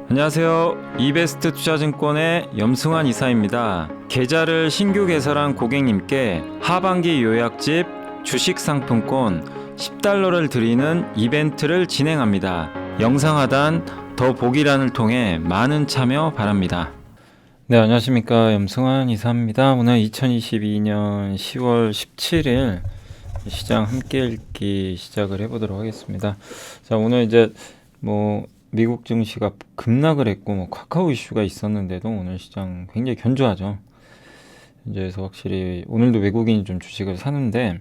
안녕하세요. 이베스트 투자증권의 염승환 이사입니다. 계좌를 신규 개설한 고객님께 하반기 요약집 주식 상품권 10달러를 드리는 이벤트를 진행합니다. 영상 하단 더 보기란을 통해 많은 참여 바랍니다. 네, 안녕하십니까. 염승환 이사입니다. 오늘 2022년 10월 17일 시장 함께 읽기 시작을 해보도록 하겠습니다. 자, 오늘 이제 미국 증시가 급락을 했고 카카오 이슈가 있었는데도 오늘 시장 굉장히 견조하죠. 그래서 확실히 오늘도 외국인이 좀 주식을 사는데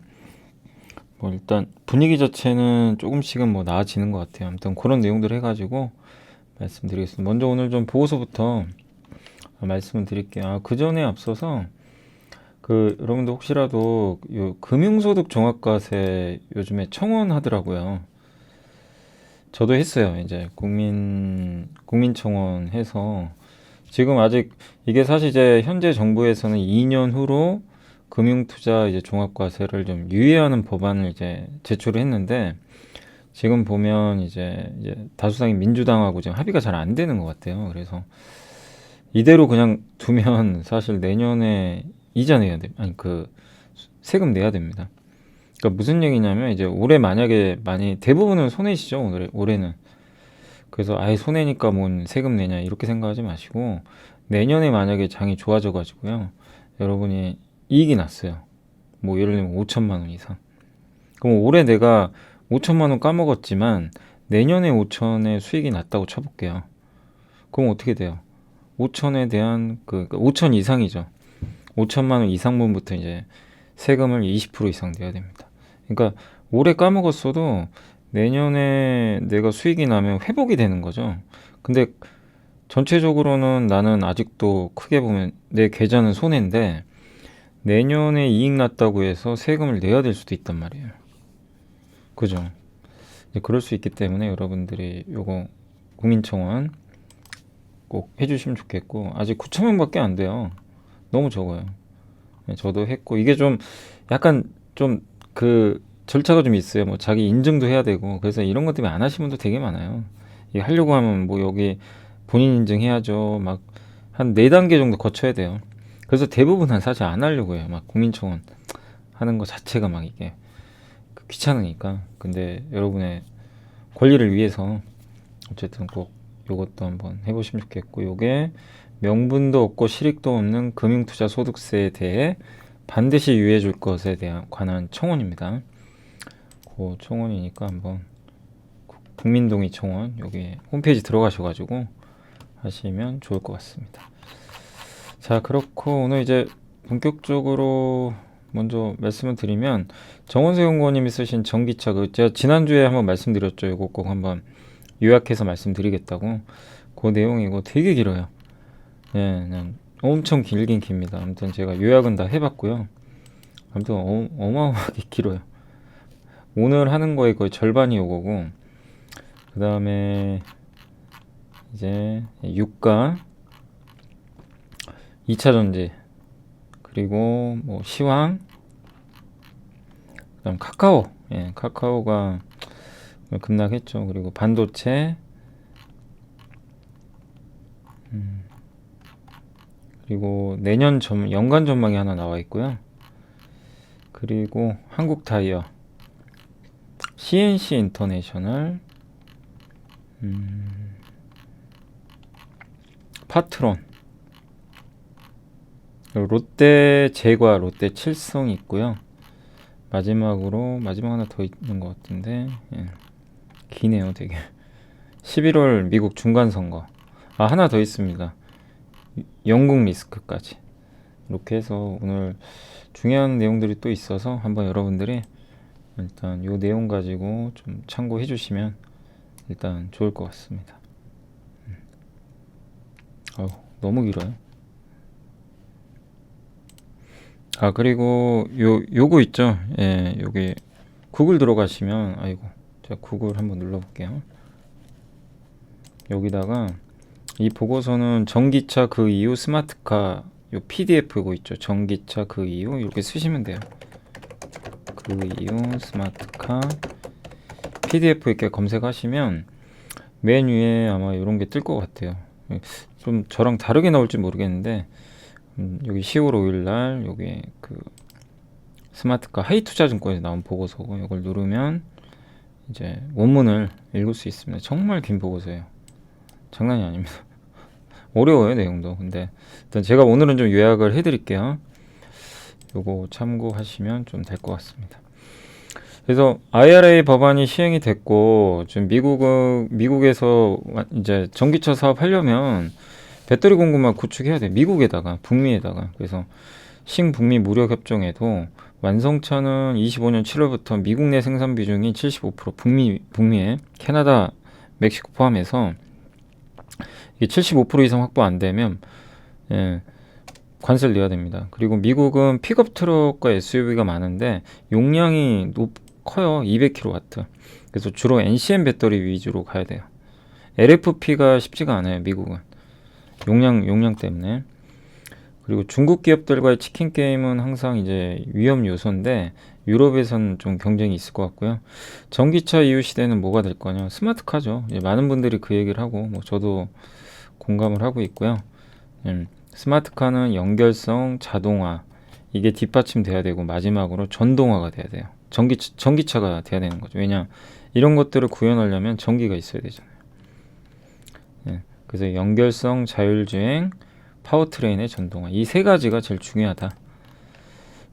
일단 분위기 자체는 조금씩은 나아지는 것 같아요. 아무튼 그런 내용들 해가지고 말씀드리겠습니다. 먼저 오늘 좀 보고서부터 말씀을 드릴게요. 그 전에 앞서서 여러분들 혹시라도 요 금융소득 종합과세 요즘에 청원하더라고요. 저도 했어요. 이제 국민청원 해서 지금 아직 이게 사실 이제 현재 정부에서는 2년 후로 금융투자 이제 종합과세를 좀 유예하는 법안을 이제 제출을 했는데 지금 보면 이제 다수당이 민주당하고 지금 합의가 잘 안 되는 것 같아요. 그래서 이대로 그냥 두면 사실 내년에 이자 내야 돼. 세금 내야 됩니다. 그러니까 무슨 얘기냐면 이제 올해 만약에 많이 대부분은 손해시죠. 올해는. 그래서 아예 손해니까 뭔 세금 내냐 이렇게 생각하지 마시고 내년에 만약에 장이 좋아져 가지고요. 여러분이 이익이 났어요. 예를 들면 5천만 원 이상. 그럼 올해 내가 5천만 원 까먹었지만 내년에 5천의 수익이 났다고 쳐볼게요. 그럼 어떻게 돼요? 5천에 대한 5천 이상이죠. 5천만 원 이상분부터 이제 세금을 20% 이상 내야 됩니다. 그러니까 올해 까먹었어도 내년에 내가 수익이 나면 회복이 되는 거죠. 근데 전체적으로는 나는 아직도 크게 보면 내 계좌는 손해인데 내년에 이익 났다고 해서 세금을 내야 될 수도 있단 말이에요. 그죠? 그럴 수 있기 때문에 여러분들이 요거 국민청원 꼭 해주시면 좋겠고 아직 9천 명밖에 안 돼요. 너무 적어요. 저도 했고 이게 좀 약간 좀 절차가 좀 있어요. 자기 인증도 해야 되고 그래서 이런 것 때문에 안 하시는 분도 되게 많아요. 이게 하려고 하면 여기 본인 인증해야죠. 한 4단계 정도 거쳐야 돼요. 그래서 대부분은 사실 안 하려고 해요. 국민청원 하는 것 자체가 이게 귀찮으니까. 근데 여러분의 권리를 위해서 어쨌든 꼭 요것도 한번 해보시면 좋겠고 요게 명분도 없고 실익도 없는 금융투자 소득세에 대해 반드시 유예해 줄 것에 관한 청원입니다. 그 청원이니까 한번 국민동의 청원 여기 홈페이지 들어가셔가지고 하시면 좋을 것 같습니다. 자, 그렇고 오늘 이제 본격적으로 먼저 말씀을 드리면 정원세 연구원님이 쓰신 전기차 제가 지난주에 한번 말씀드렸죠. 이거 꼭 한번 요약해서 말씀드리겠다고. 그 내용이고 되게 길어요. 그냥 엄청 길긴 깁니다. 아무튼 제가 요약은 다 해봤고요. 아무튼 어마어마하게 길어요. 오늘 하는 거에 거의 절반이 요거고 그 다음에 이제 유가 2차 전지 그리고 시황 그 다음 카카오 카카오가 급락했죠. 그리고 반도체 그리고 내년 연간 전망이 하나 나와 있고요. 그리고 한국 타이어, CNC 인터내셔널, 파트론, 롯데 제과, 롯데 칠성 있고요. 마지막 하나 더 있는 것 같은데 기네요 되게. 11월 미국 중간선거 하나 더 있습니다. 영국 리스크까지 이렇게 해서 오늘 중요한 내용들이 또 있어서 한번 여러분들이 일단 요 내용 가지고 좀 참고해 주시면 일단 좋을 것 같습니다. 너무 길어요. 그리고 요거 있죠. 여기 구글 들어가시면 제가 구글 한번 눌러볼게요. 여기다가 이 보고서는 전기차 그 이후 스마트카 요 PDF 고 있죠. 전기차 그 이후 이렇게 쓰시면 돼요. 그 이후 스마트카 PDF 이렇게 검색하시면 맨 위에 아마 이런 게 뜰 것 같아요. 좀 저랑 다르게 나올지 모르겠는데 여기 10월 5일 날 여기 그 스마트카 하이투자증권에서 나온 보고서고 이걸 누르면 이제 원문을 읽을 수 있습니다. 정말 긴 보고서예요. 장난이 아닙니다. 어려워요, 내용도. 근데 일단 제가 오늘은 좀 요약을 해드릴게요. 요거 참고하시면 좀 될 것 같습니다. 그래서 IRA 법안이 시행이 됐고 지금 미국에서 이제 전기차 사업하려면 배터리 공급망 구축해야 돼. 미국에다가 북미에다가. 그래서 신북미 무역 협정에도 완성차는 25년 7월부터 미국 내 생산 비중이 75% 북미에 캐나다, 멕시코 포함해서 이게 75% 이상 확보 안 되면 관세를 내야 됩니다. 그리고 미국은 픽업 트럭과 SUV가 많은데 용량이 커요. 200kW. 그래서 주로 NCM 배터리 위주로 가야 돼요. LFP가 쉽지가 않아요. 미국은 용량 때문에. 그리고 중국 기업들과의 치킨 게임은 항상 이제 위험 요소인데 유럽에선 좀 경쟁이 있을 것 같고요. 전기차 이후 시대는 뭐가 될 거냐? 스마트카죠. 이제 많은 분들이 그 얘기를 하고 뭐 저도 공감을 하고 있고요. 스마트카는 연결성, 자동화 이게 뒷받침돼야 되고 마지막으로 전동화가 돼야 돼요. 전기차가 돼야 되는 거죠. 왜냐 이런 것들을 구현하려면 전기가 있어야 되잖아요. 그래서 연결성, 자율주행, 파워트레인의 전동화 이 세 가지가 제일 중요하다.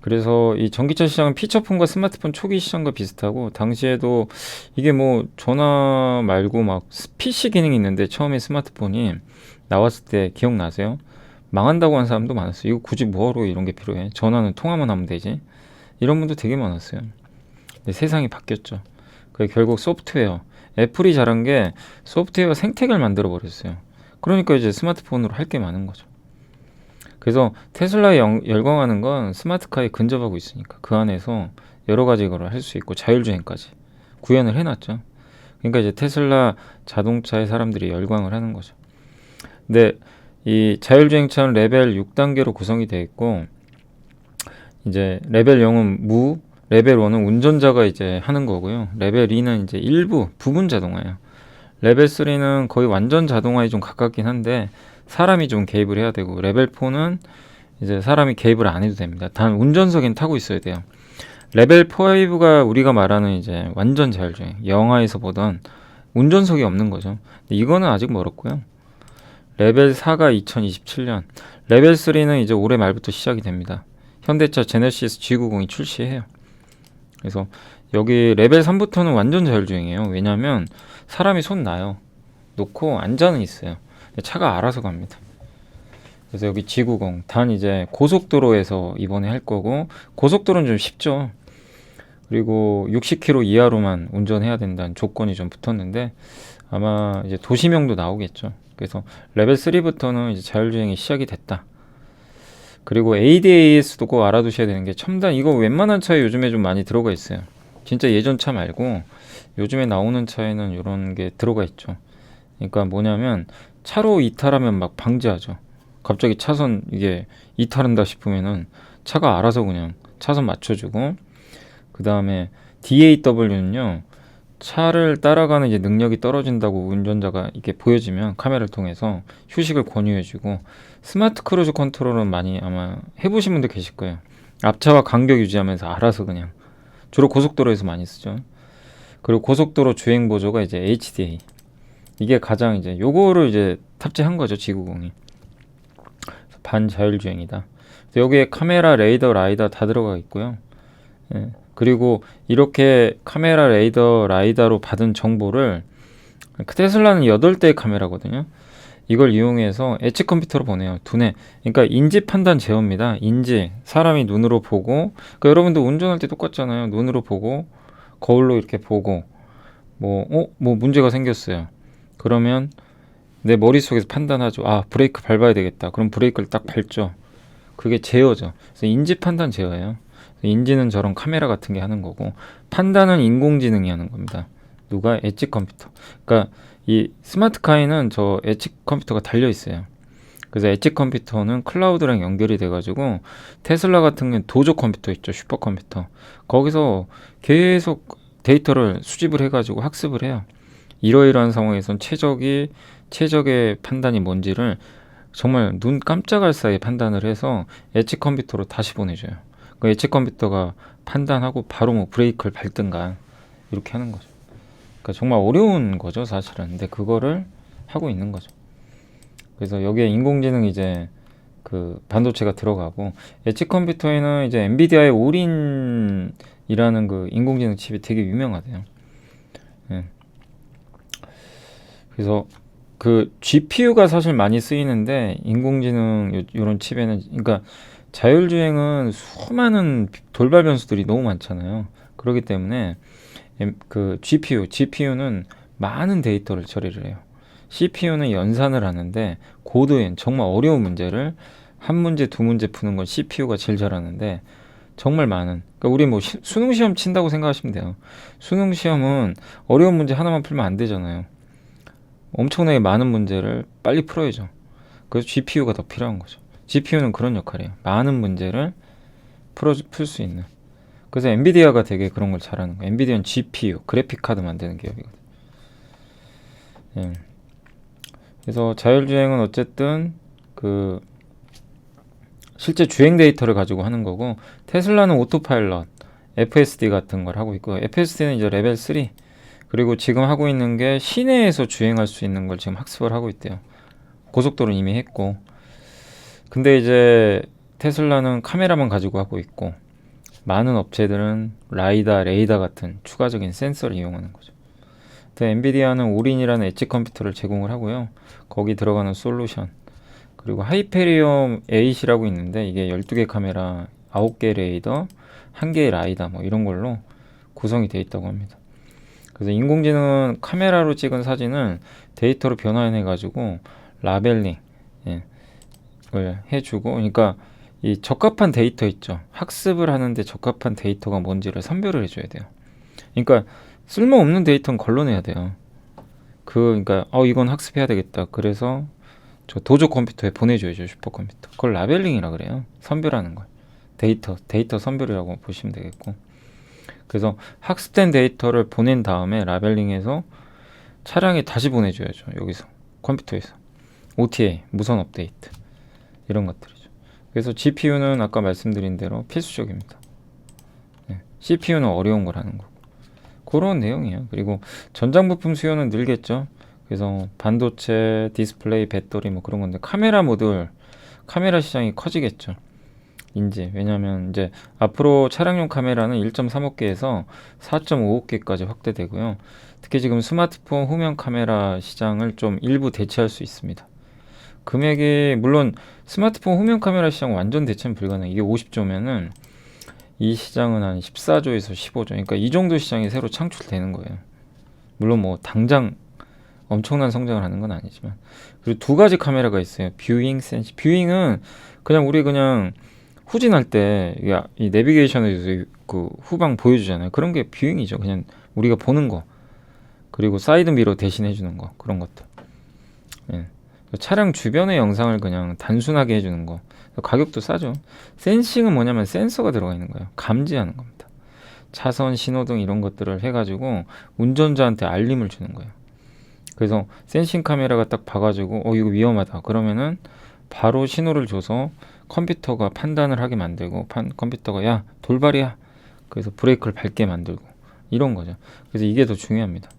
그래서 이 전기차 시장은 피처폰과 스마트폰 초기 시장과 비슷하고 당시에도 이게 뭐 전화 말고 막 PC 기능이 있는데 처음에 스마트폰이 나왔을 때 기억나세요? 망한다고 한 사람도 많았어요. 이거 굳이 뭐하러 이런 게 필요해? 전화는 통화만 하면 되지. 이런 분도 되게 많았어요. 근데 세상이 바뀌었죠. 결국 소프트웨어 애플이 잘한 게 소프트웨어 생태계를 만들어 버렸어요. 그러니까 이제 스마트폰으로 할 게 많은 거죠. 그래서 테슬라에 열광하는 건 스마트카에 근접하고 있으니까 그 안에서 여러 가지 걸 할 수 있고 자율주행까지 구현을 해놨죠. 그러니까 이제 테슬라 자동차에 사람들이 열광을 하는 거죠. 근데 이 자율주행차는 레벨 6단계로 구성이 되어 있고 이제 레벨 0은 무, 레벨 1은 운전자가 이제 하는 거고요. 레벨 2는 이제 일부 부분 자동화예요. 레벨 3는 거의 완전 자동화에 좀 가깝긴 한데 사람이 좀 개입을 해야 되고 레벨 4는 이제 사람이 개입을 안 해도 됩니다. 단 운전석엔 타고 있어야 돼요. 레벨 5가 우리가 말하는 이제 완전 자율주행 영화에서 보던 운전석이 없는 거죠. 이거는 아직 멀었고요. 레벨 4가 2027년 레벨 3는 이제 올해 말부터 시작이 됩니다. 현대차 제네시스 G90이 출시해요. 그래서 여기 레벨 3부터는 완전 자율주행이에요. 왜냐하면 사람이 손 놔요. 놓고 앉아는 있어요. 차가 알아서 갑니다. 그래서 여기 G90 단 이제 고속도로에서 이번에 할 거고 고속도로는 좀 쉽죠. 그리고 60km 이하로만 운전해야 된다는 조건이 좀 붙었는데 아마 이제 도시명도 나오겠죠. 그래서 레벨 3부터는 이제 자율주행이 시작이 됐다. 그리고 ADAS도 꼭 알아두셔야 되는 게 첨단 이거 웬만한 차에 요즘에 좀 많이 들어가 있어요. 진짜 예전 차 말고 요즘에 나오는 차에는 이런 게 들어가 있죠. 그러니까 뭐냐면 차로 이탈하면 막 방지하죠. 갑자기 차선 이게 이탈한다 싶으면은 차가 알아서 그냥 차선 맞춰주고 그 다음에 DAW는요 차를 따라가는 이제 능력이 떨어진다고 운전자가 이렇게 보여지면 카메라를 통해서 휴식을 권유해주고 스마트 크루즈 컨트롤은 많이 아마 해보신 분들 계실 거예요. 앞차와 간격 유지하면서 알아서 그냥 주로 고속도로에서 많이 쓰죠. 그리고 고속도로 주행 보조가 이제 HDA 이게 가장 이제 요거를 이제 탑재한 거죠. G90이 반자율주행이다. 여기에 카메라, 레이더, 라이다 다 들어가 있고요. 그리고 이렇게 카메라, 레이더, 라이다로 받은 정보를 테슬라는 8대의 카메라거든요. 이걸 이용해서 엣지 컴퓨터로 보내요. 두뇌. 그러니까 인지 판단 제어입니다. 인지. 사람이 눈으로 보고 그러니까 여러분도 운전할 때 똑같잖아요. 눈으로 보고 거울로 이렇게 보고 뭐 문제가 생겼어요. 그러면 내 머릿속에서 판단하죠. 아, 브레이크 밟아야 되겠다. 그럼 브레이크를 딱 밟죠. 그게 제어죠. 그래서 인지 판단 제어예요. 인지는 저런 카메라 같은 게 하는 거고 판단은 인공지능이 하는 겁니다. 누가? 엣지 컴퓨터. 그러니까 이 스마트카에는 저 엣지 컴퓨터가 달려 있어요. 그래서 엣지 컴퓨터는 클라우드랑 연결이 돼가지고 테슬라 같은 경우는 도조 컴퓨터 있죠. 슈퍼컴퓨터. 거기서 계속 데이터를 수집을 해가지고 학습을 해요. 이러이러한 상황에선 최적의 판단이 뭔지를 정말 눈 깜짝할 사이에 판단을 해서 엣지 컴퓨터로 다시 보내줘요. 그 엣지 컴퓨터가 판단하고 바로 뭐 브레이크를 밟든가 이렇게 하는 거죠. 그러니까 정말 어려운 거죠, 사실은. 근데 그거를 하고 있는 거죠. 그래서 여기에 인공지능 이제 그 반도체가 들어가고, 엣지 컴퓨터에는 이제 엔비디아의 오린이라는 그 인공지능 칩이 되게 유명하대요. 예. 그래서 그 GPU가 사실 많이 쓰이는데 인공지능 요런 칩에는, 그러니까 자율주행은 수많은 돌발 변수들이 너무 많잖아요. 그렇기 때문에 그 GPU는 많은 데이터를 처리를 해요. CPU는 연산을 하는데 고도의 정말 어려운 문제를 한 문제, 두 문제 푸는 건 CPU가 제일 잘하는데, 정말 많은, 그러니까 우리 뭐 수능 시험 친다고 생각하시면 돼요. 수능 시험은 어려운 문제 하나만 풀면 안 되잖아요. 엄청나게 많은 문제를 빨리 풀어야죠. 그래서 GPU가 더 필요한 거죠. GPU는 그런 역할이에요. 많은 문제를 풀 수 있는. 그래서 엔비디아가 되게 그런 걸 잘하는 거예요. 엔비디아는 GPU, 그래픽 카드 만드는 기업이거든요. 예. 그래서 자율주행은 어쨌든 그 실제 주행 데이터를 가지고 하는 거고, 테슬라는 오토파일럿, FSD 같은 걸 하고 있고, FSD는 이제 레벨 3, 그리고 지금 하고 있는 게 시내에서 주행할 수 있는 걸 지금 학습을 하고 있대요. 고속도로는 이미 했고. 근데 이제 테슬라는 카메라만 가지고 하고 있고, 많은 업체들은 라이다, 레이더 같은 추가적인 센서를 이용하는 거죠. 엔비디아는 오린이라는 엣지 컴퓨터를 제공을 하고요. 거기 들어가는 솔루션, 그리고 하이페리엄 8이라고 있는데 이게 12개 카메라, 9개 레이더, 1개의 라이다 뭐 이런 걸로 구성이 되어 있다고 합니다. 그래서 인공지능은 카메라로 찍은 사진을 데이터로 변환해 가지고 라벨링, 예, 을 해주고, 그러니까 이 적합한 데이터 있죠. 학습을 하는데 적합한 데이터가 뭔지를 선별을 해줘야 돼요. 그러니까 쓸모없는 데이터는 걸러내야 돼요. 그러니까 이건 학습해야 되겠다. 그래서 저 도조 컴퓨터에 보내줘야죠. 슈퍼컴퓨터. 그걸 라벨링이라 그래요. 선별하는 걸. 데이터 선별이라고 보시면 되겠고. 그래서 학습된 데이터를 보낸 다음에 라벨링해서 차량에 다시 보내줘야죠. 여기서 컴퓨터에서 OTA, 무선 업데이트, 이런 것들이죠. 그래서 GPU는 아까 말씀드린 대로 필수적입니다. 네. CPU는 어려운 걸 하는 거고, 그런 내용이에요. 그리고 전장 부품 수요는 늘겠죠. 그래서 반도체, 디스플레이, 배터리 뭐 그런 건데, 카메라 시장이 커지겠죠. 왜냐하면 이제 앞으로 차량용 카메라는 1.35개에서 4.55개까지 확대되고요. 특히 지금 스마트폰 후면 카메라 시장을 좀 일부 대체할 수 있습니다. 금액이, 물론 스마트폰 후면 카메라 시장 완전 대체는 불가능해요. 이게 50조면은 이 시장은 한 14조에서 15조. 그러니까 이 정도 시장이 새로 창출되는 거예요. 물론 뭐 당장 엄청난 성장을 하는 건 아니지만. 그리고 두 가지 카메라가 있어요. 뷰잉은 그냥 우리 후진할 때 이 내비게이션에서 그 후방 보여주잖아요. 그런 게 뷰잉이죠. 그냥 우리가 보는 거. 그리고 사이드 미러 대신 해주는 거, 그런 것들. 예. 차량 주변의 영상을 그냥 단순하게 해주는 거. 가격도 싸죠. 센싱은 뭐냐면 센서가 들어가 있는 거예요. 감지하는 겁니다. 차선, 신호등 이런 것들을 해가지고 운전자한테 알림을 주는 거예요. 그래서 센싱 카메라가 딱 봐가지고 이거 위험하다 그러면은 바로 신호를 줘서 컴퓨터가 판단을 하게 만들고, 컴퓨터가 야 돌발이야, 그래서 브레이크를 밟게 만들고, 이런 거죠. 그래서 이게 더 중요합니다.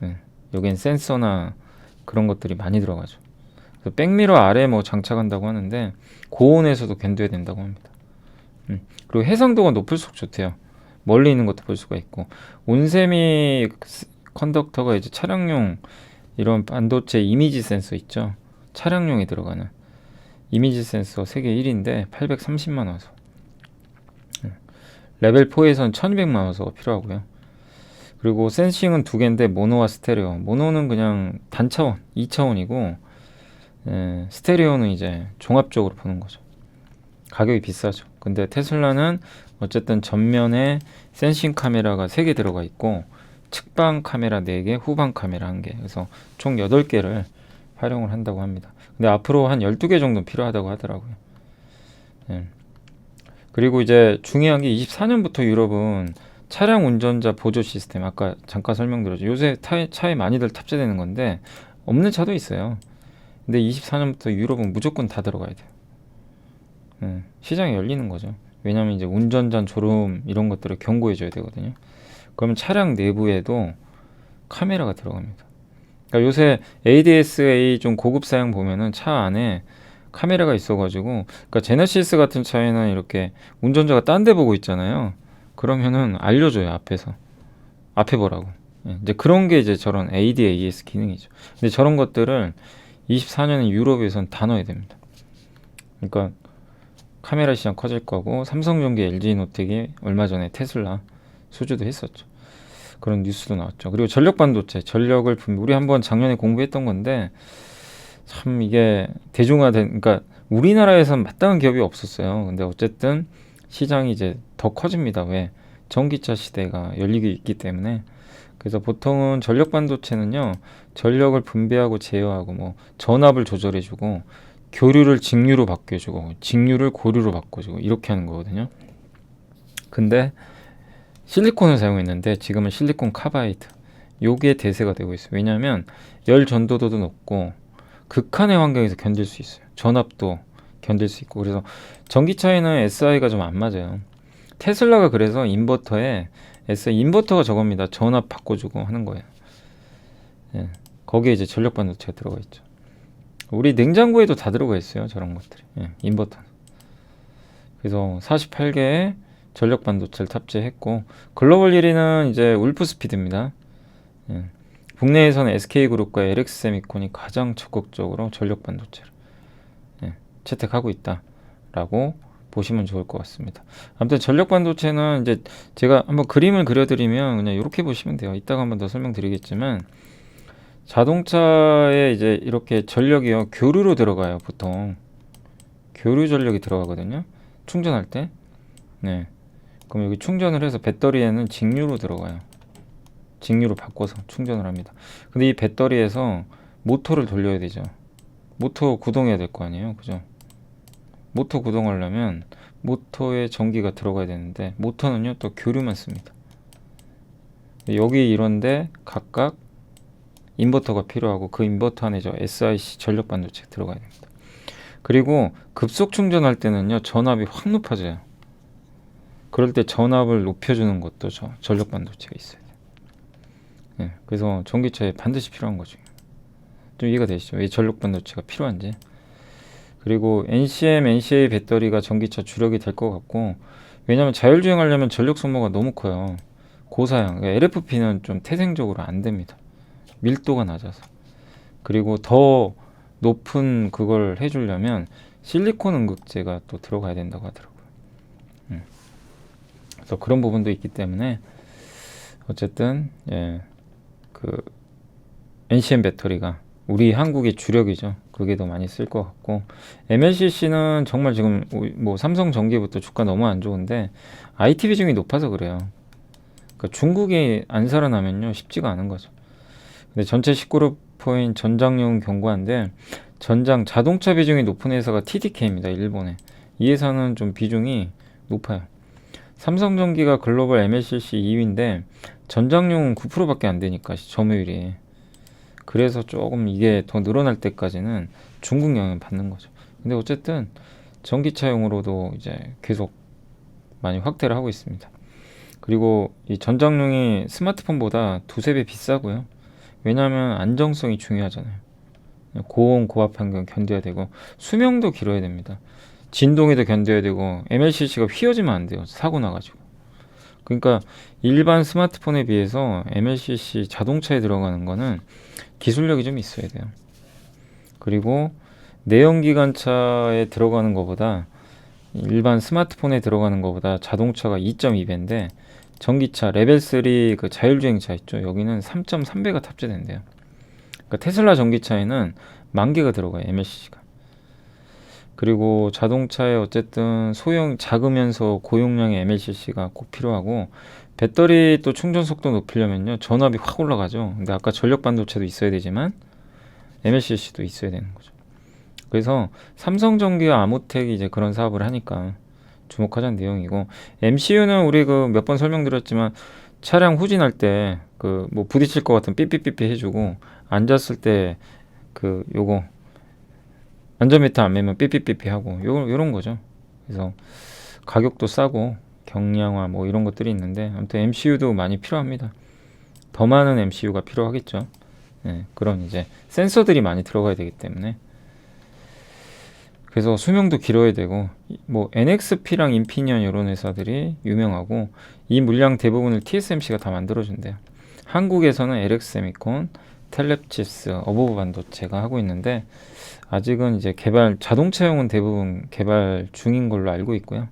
네. 여기엔 센서나 그런 것들이 많이 들어가죠. 그래서 백미러 아래 뭐 장착한다고 하는데 고온에서도 견뎌야 된다고 합니다. 그리고 해상도가 높을수록 좋대요. 멀리 있는 것도 볼 수가 있고, 온세미 컨덕터가 이제 차량용 이런 반도체 이미지 센서 있죠. 차량용에 들어가는 이미지 센서 세계 1위인데 830만 화소. 레벨 4에선 1200만 화소가 필요하고요. 그리고 센싱은 두 개인데 모노와 스테레오. 모노는 그냥 단차원, 2차원이고 스테레오는 이제 종합적으로 보는 거죠. 가격이 비싸죠. 근데 테슬라는 어쨌든 전면에 센싱 카메라가 3개 들어가 있고, 측방 카메라 4개, 후방 카메라 1개. 그래서 총 8개를 활용을 한다고 합니다. 근데 앞으로 한 12개 정도 필요하다고 하더라고요. 그리고 이제 중요한 게 24년부터 유럽은 차량 운전자 보조 시스템 아까 잠깐 설명드렸죠. 요새 차에 많이들 탑재되는 건데 없는 차도 있어요. 근데 24년부터 유럽은 무조건 다 들어가야 돼요. 시장이 열리는 거죠. 왜냐하면 이제 운전자 졸음 이런 것들을 경고해 줘야 되거든요. 그러면 차량 내부에도 카메라가 들어갑니다. 그러니까 요새 ADS-A 좀 고급 사양 보면은 차 안에 카메라가 있어가지고, 그러니까 제네시스 같은 차에는 이렇게 운전자가 딴 데 보고 있잖아요. 그러면은 알려줘요, 앞에서. 앞에 보라고. 이제 그런 게 이제 저런 ADAS 기능이죠. 근데 저런 것들을 24년에 유럽에선 다 넣어야 됩니다. 그러니까 카메라 시장 커질 거고, 삼성전기, LG노텍이 얼마 전에 테슬라 수주도 했었죠. 그런 뉴스도 나왔죠. 그리고 전력 반도체, 우리 한번 작년에 공부했던 건데 참 이게 대중화된, 그러니까 우리나라에선 마땅한 기업이 없었어요. 근데 어쨌든 시장이 이제 더 커집니다. 왜? 전기차 시대가 열리고 있기 때문에. 그래서 보통은 전력 반도체는요, 전력을 분배하고 제어하고 뭐 전압을 조절해주고 교류를 직류로 바꿔주고 직류를 고류로 바꿔주고 이렇게 하는 거거든요. 근데 실리콘을 사용했는데 지금은 실리콘 카바이드, 요게 대세가 되고 있어요. 왜냐하면 열 전도도도 높고 극한의 환경에서 견딜 수 있어요. 전압도 견딜 수 있고. 그래서 전기차에는 SI가 좀 안 맞아요. 테슬라가 그래서 인버터에 SI 인버터가 저겁니다. 전압 바꿔주고 하는 거예요. 거기에 이제 전력 반도체가 들어가 있죠. 우리 냉장고에도 다 들어가 있어요. 저런 것들이. 인버터. 그래서 48개의 전력 반도체를 탑재했고, 글로벌 1위는 이제 울프스피드입니다. 국내에서는 SK그룹과 LX세미콘이 가장 적극적으로 전력 반도체를 채택하고 있다라고 보시면 좋을 것 같습니다. 아무튼 전력 반도체는 이제 제가 한번 그림을 그려드리면 그냥 이렇게 보시면 돼요. 이따가 한번 더 설명드리겠지만, 자동차에 이제 이렇게 전력이요, 교류로 들어가요. 보통 교류 전력이 들어가거든요. 충전할 때. 그럼 여기 충전을 해서 배터리에는 직류로 들어가요. 직류로 바꿔서 충전을 합니다. 근데 이 배터리에서 모터를 돌려야 되죠. 모터 구동해야 될 거 아니에요. 그죠? 모터 구동하려면 모터에 전기가 들어가야 되는데, 모터는요 또 교류만 씁니다. 여기 이런데 각각 인버터가 필요하고, 그 인버터 안에 저 SiC 전력 반도체가 들어가야 됩니다. 그리고 급속 충전할 때는요 전압이 확 높아져요. 그럴 때 전압을 높여주는 것도 전력 반도체가 있어요. 그래서 전기차에 반드시 필요한 거죠. 좀 이해가 되시죠? 왜 전력 반도체가 필요한지. 그리고 NCM, NCA 배터리가 전기차 주력이 될 것 같고, 왜냐하면 자율주행하려면 전력 소모가 너무 커요. 고사양, 그러니까 LFP는 좀 태생적으로 안 됩니다. 밀도가 낮아서. 그리고 더 높은 그걸 해주려면 실리콘 응급제가 또 들어가야 된다고 하더라고요. 그래서 그런 부분도 있기 때문에 어쨌든 그 NCM 배터리가 우리 한국의 주력이죠. 그게 더 많이 쓸 것 같고, MLCC는 정말 지금 뭐 삼성 전기부터 주가 너무 안 좋은데 IT 비중이 높아서 그래요. 그러니까 중국이 안 살아나면요 쉽지가 않은 거죠. 근데 전체 19%인 전장용 경과인데, 전장 자동차 비중이 높은 회사가 TDK입니다. 일본에. 이 회사는 좀 비중이 높아요. 삼성전기가 글로벌 MLCC 2위인데 전장용은 9%밖에 안 되니까 점유율이. 그래서 조금 이게 더 늘어날 때까지는 중국 영향을 받는 거죠. 근데 어쨌든 전기차용으로도 이제 계속 많이 확대를 하고 있습니다. 그리고 이 전장용이 스마트폰보다 두세 배 비싸고요. 왜냐하면 안정성이 중요하잖아요. 고온 고압 환경 견뎌야 되고, 수명도 길어야 됩니다. 진동에도 견뎌야 되고, MLCC가 휘어지면 안 돼요. 사고 나가지고. 그러니까 일반 스마트폰에 비해서 MLCC 자동차에 들어가는 거는 기술력이 좀 있어야 돼요. 그리고 내연기관차에 들어가는 것보다, 일반 스마트폰에 들어가는 것보다 자동차가 2.2배인데, 전기차 레벨 3 그 자율주행차 있죠. 여기는 3.3배가 탑재된대요. 그러니까 테슬라 전기차에는 10,000개가 들어가요. MLCC가. 그리고 자동차에 어쨌든 작으면서 고용량의 MLCC가 꼭 필요하고, 배터리 또 충전 속도 높이려면요 전압이 확 올라가죠. 근데 아까 전력 반도체도 있어야 되지만 MLCC도 있어야 되는 거죠. 그래서 삼성전기와 아모텍이 이제 그런 사업을 하니까 주목하자는 내용이고, MCU는 우리 그 몇 번 설명드렸지만 차량 후진할 때 그 뭐 부딪힐 것 같은 삐삐삐삐 해주고, 앉았을 때 그 요거 안전벨트 안 매면 삐삐삐삐 하고 요런 거죠. 그래서 가격도 싸고 경량화 뭐 이런 것들이 있는데, 아무튼 MCU도 많이 필요합니다. 더 많은 MCU가 필요하겠죠. 네, 그런 이제 센서들이 많이 들어가야 되기 때문에. 그래서 수명도 길어야 되고, 뭐 NXP랑 인피니언 이런 회사들이 유명하고, 이 물량 대부분을 TSMC가 다 만들어준대요. 한국에서는 LX세미콘, 텔랩칩스, 어보브 반도체가 하고 있는데, 아직은 이제 자동차용은 대부분 개발 중인 걸로 알고 있고요.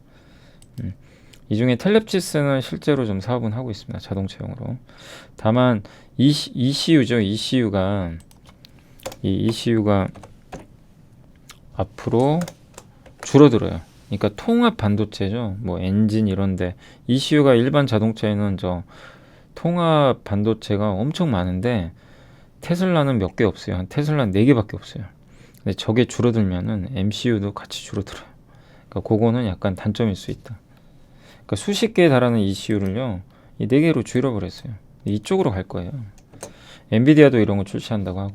이 중에 텔랩칩스는 실제로 좀 사업은 하고 있습니다. 자동차용으로. 다만 ECU죠. ECU가 앞으로 줄어들어요. 그러니까 통합 반도체죠. 뭐 엔진 이런데, ECU가 일반 자동차에는 저 통합 반도체가 엄청 많은데 테슬라는 몇 개 없어요. 한 테슬라 4개밖에 없어요. 근데 저게 줄어들면은 MCU도 같이 줄어들어요. 그러니까 그거는 약간 단점일 수 있다. 그러니까 수십 개에 달하는 ECU를요, 이 4개로 줄여버렸어요. 이쪽으로 갈 거예요. 엔비디아도 이런 거 출시한다고 하고.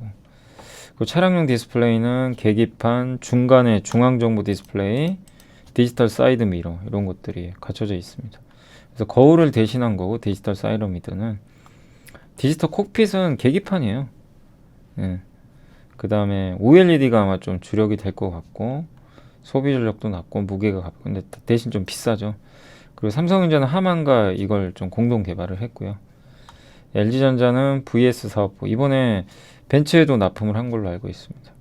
그 차량용 디스플레이는 계기판, 중간에 중앙정보 디스플레이, 디지털 사이드 미러 이런 것들이 갖춰져 있습니다. 그래서 거울을 대신한 거고, 디지털 사이드 미러는 디지털 콕핏은 계기판이에요. 예. 그 다음에 OLED가 아마 좀 주력이 될 것 같고, 소비 전력도 낮고 무게가 가볍고, 근데 대신 좀 비싸죠. 그리고 삼성전자는 하만과 이걸 좀 공동 개발을 했고요. LG전자는 VS 사업부, 이번에 벤츠에도 납품을 한 걸로 알고 있습니다.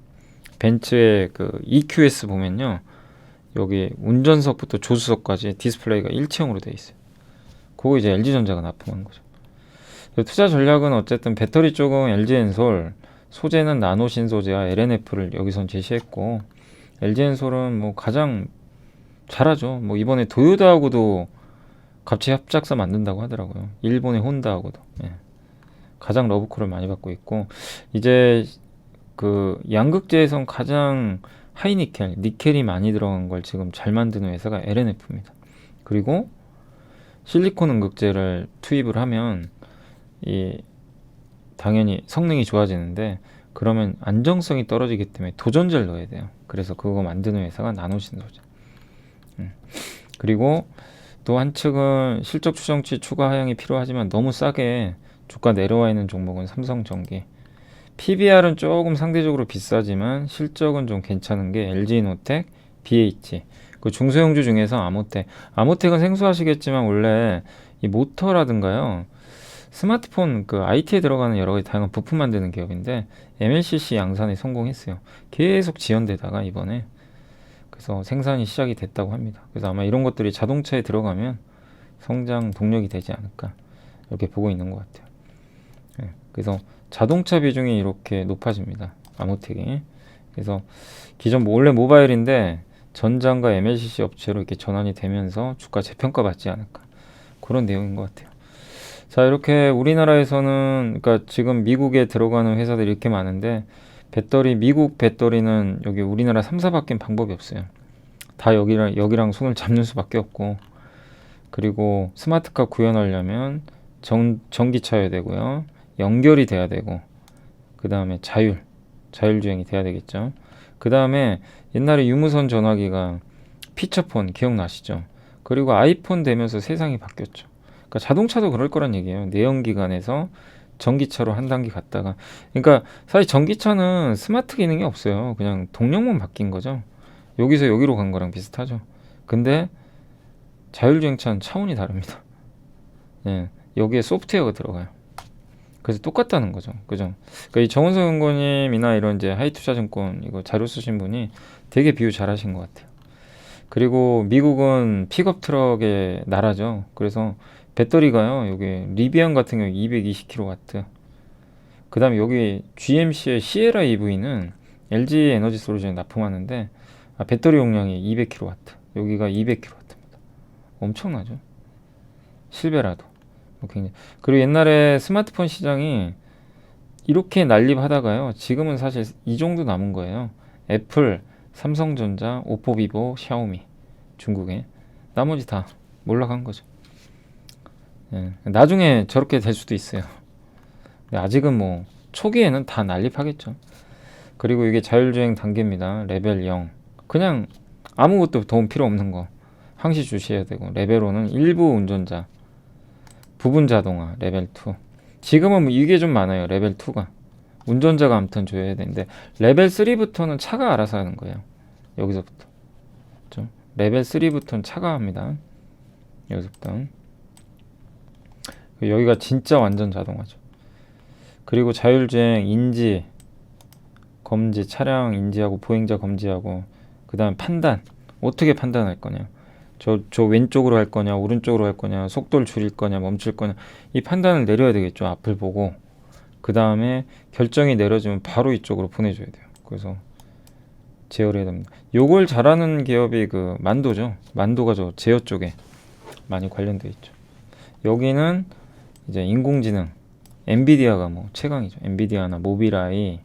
벤츠의 그 EQS 보면요, 여기 운전석부터 조수석까지 디스플레이가 일체형으로 되어 있어요. 그거 이제 LG전자가 납품한 거죠. 투자 전략은 어쨌든 배터리 쪽은 LG엔솔, 소재는 나노신 소재와 LNF를 여기선 제시했고, LG엔솔은 뭐 가장 잘하죠. 뭐 이번에 도요타하고도 같이 합작사 만든다고 하더라고요. 일본의 혼다하고도. 예. 가장 러브콜을 많이 받고 있고, 이제 그 양극재에선 가장 하이니켈, 니켈이 많이 들어간 걸 지금 잘 만드는 회사가 LNF입니다. 그리고 실리콘 음극재를 투입을 하면 당연히 성능이 좋아지는데, 그러면 안정성이 떨어지기 때문에 도전제를 넣어야 돼요. 그래서 그거 만드는 회사가 나노신 소재. 그리고 또 한 측은 실적 추정치 추가 하향이 필요하지만 너무 싸게 주가 내려와 있는 종목은 삼성전기. PBR은 조금 상대적으로 비싸지만 실적은 좀 괜찮은 게 LG노텍, BH. 그 중소형주 중에서 아모텍. 아모텍은 생소하시겠지만 원래 이 모터라든가요, 스마트폰 그 IT에 들어가는 여러 가지 다양한 부품 만드는 기업인데, MLCC 양산에 성공했어요. 계속 지연되다가 이번에 그래서 생산이 시작이 됐다고 합니다. 그래서 아마 이런 것들이 자동차에 들어가면 성장 동력이 되지 않을까, 이렇게 보고 있는 것 같아요. 네, 그래서 자동차 비중이 이렇게 높아집니다. 아모텍이. 그래서 기존 원래 모바일인데 전장과 MLCC 업체로 이렇게 전환이 되면서 주가 재평가 받지 않을까, 그런 내용인 것 같아요. 자, 이렇게 우리나라에서는, 그러니까 지금 미국에 들어가는 회사들이 이렇게 많은데, 미국 배터리는 여기 우리나라 3사밖에 방법이 없어요. 다 여기랑 손을 잡는 수밖에 없고, 그리고 스마트카 구현하려면 전기차여야 되고요, 연결이 돼야 되고, 그 다음에 자율주행이 돼야 되겠죠. 그 다음에 옛날에 유무선 전화기가 피처폰 기억나시죠? 그리고 아이폰 되면서 세상이 바뀌었죠. 그러니까 자동차도 그럴 거란 얘기예요. 내연기관에서 전기차로 한 단계 갔다가, 그러니까 사실 전기차는 스마트 기능이 없어요. 그냥 동력만 바뀐 거죠. 여기서 여기로 간 거랑 비슷하죠. 근데 자율주행차는 차원이 다릅니다. 예, 여기에 소프트웨어가 들어가요. 그래서 똑같다는 거죠. 그죠? 그러니까 이 정은석 연구님이나 이런 이제 하이투자증권 이거 자료 쓰신 분이 되게 비유 잘하신 것 같아요. 그리고 미국은 픽업 트럭의 나라죠. 그래서 배터리가요, 여기 리비안 같은 경우 220kW. 그 다음에 여기 GMC의 시에라 EV는 LG 에너지 솔루션에 납품하는데, 배터리 용량이 200kW, 여기가 200kW입니다. 엄청나죠. 실베라도. 굉장히. 그리고 옛날에 스마트폰 시장이 이렇게 난립하다가요, 지금은 사실 이 정도 남은 거예요. 애플, 삼성전자, 오포, 비보, 샤오미, 중국에 나머지 다 올라간 거죠. 예, 나중에 저렇게 될 수도 있어요. 근데 아직은 뭐 초기에는 다 난립하겠죠. 그리고 이게 자율주행 단계입니다. 레벨 0. 그냥 아무것도 도움 필요 없는 거 항시 주시해야 되고, 레벨 5는 일부 운전자, 부분 자동화, 레벨 2. 지금은 뭐 이게 좀 많아요. 레벨 2가. 운전자가 아무튼 줘야 되는데, 레벨 3부터는 차가 알아서 하는 거예요. 여기서부터. 좀 레벨 3부터는 차가 합니다. 여기서부터. 여기가 진짜 완전 자동화죠. 그리고 자율주행 인지, 검지, 차량 인지하고 보행자 검지하고, 그 다음 판단. 어떻게 판단할 거냐. 저 왼쪽으로 할 거냐, 오른쪽으로 할 거냐, 속도를 줄일 거냐, 멈출 거냐. 이 판단을 내려야 되겠죠. 앞을 보고. 그 다음에 결정이 내려지면 바로 이쪽으로 보내줘야 돼요. 그래서 제어를 해야 됩니다. 요걸 잘하는 기업이 그 만도죠. 만도가 저 제어 쪽에 많이 관련돼 있죠. 여기는 이제 인공지능, 엔비디아가 뭐 최강이죠. 엔비디아나 모빌아이,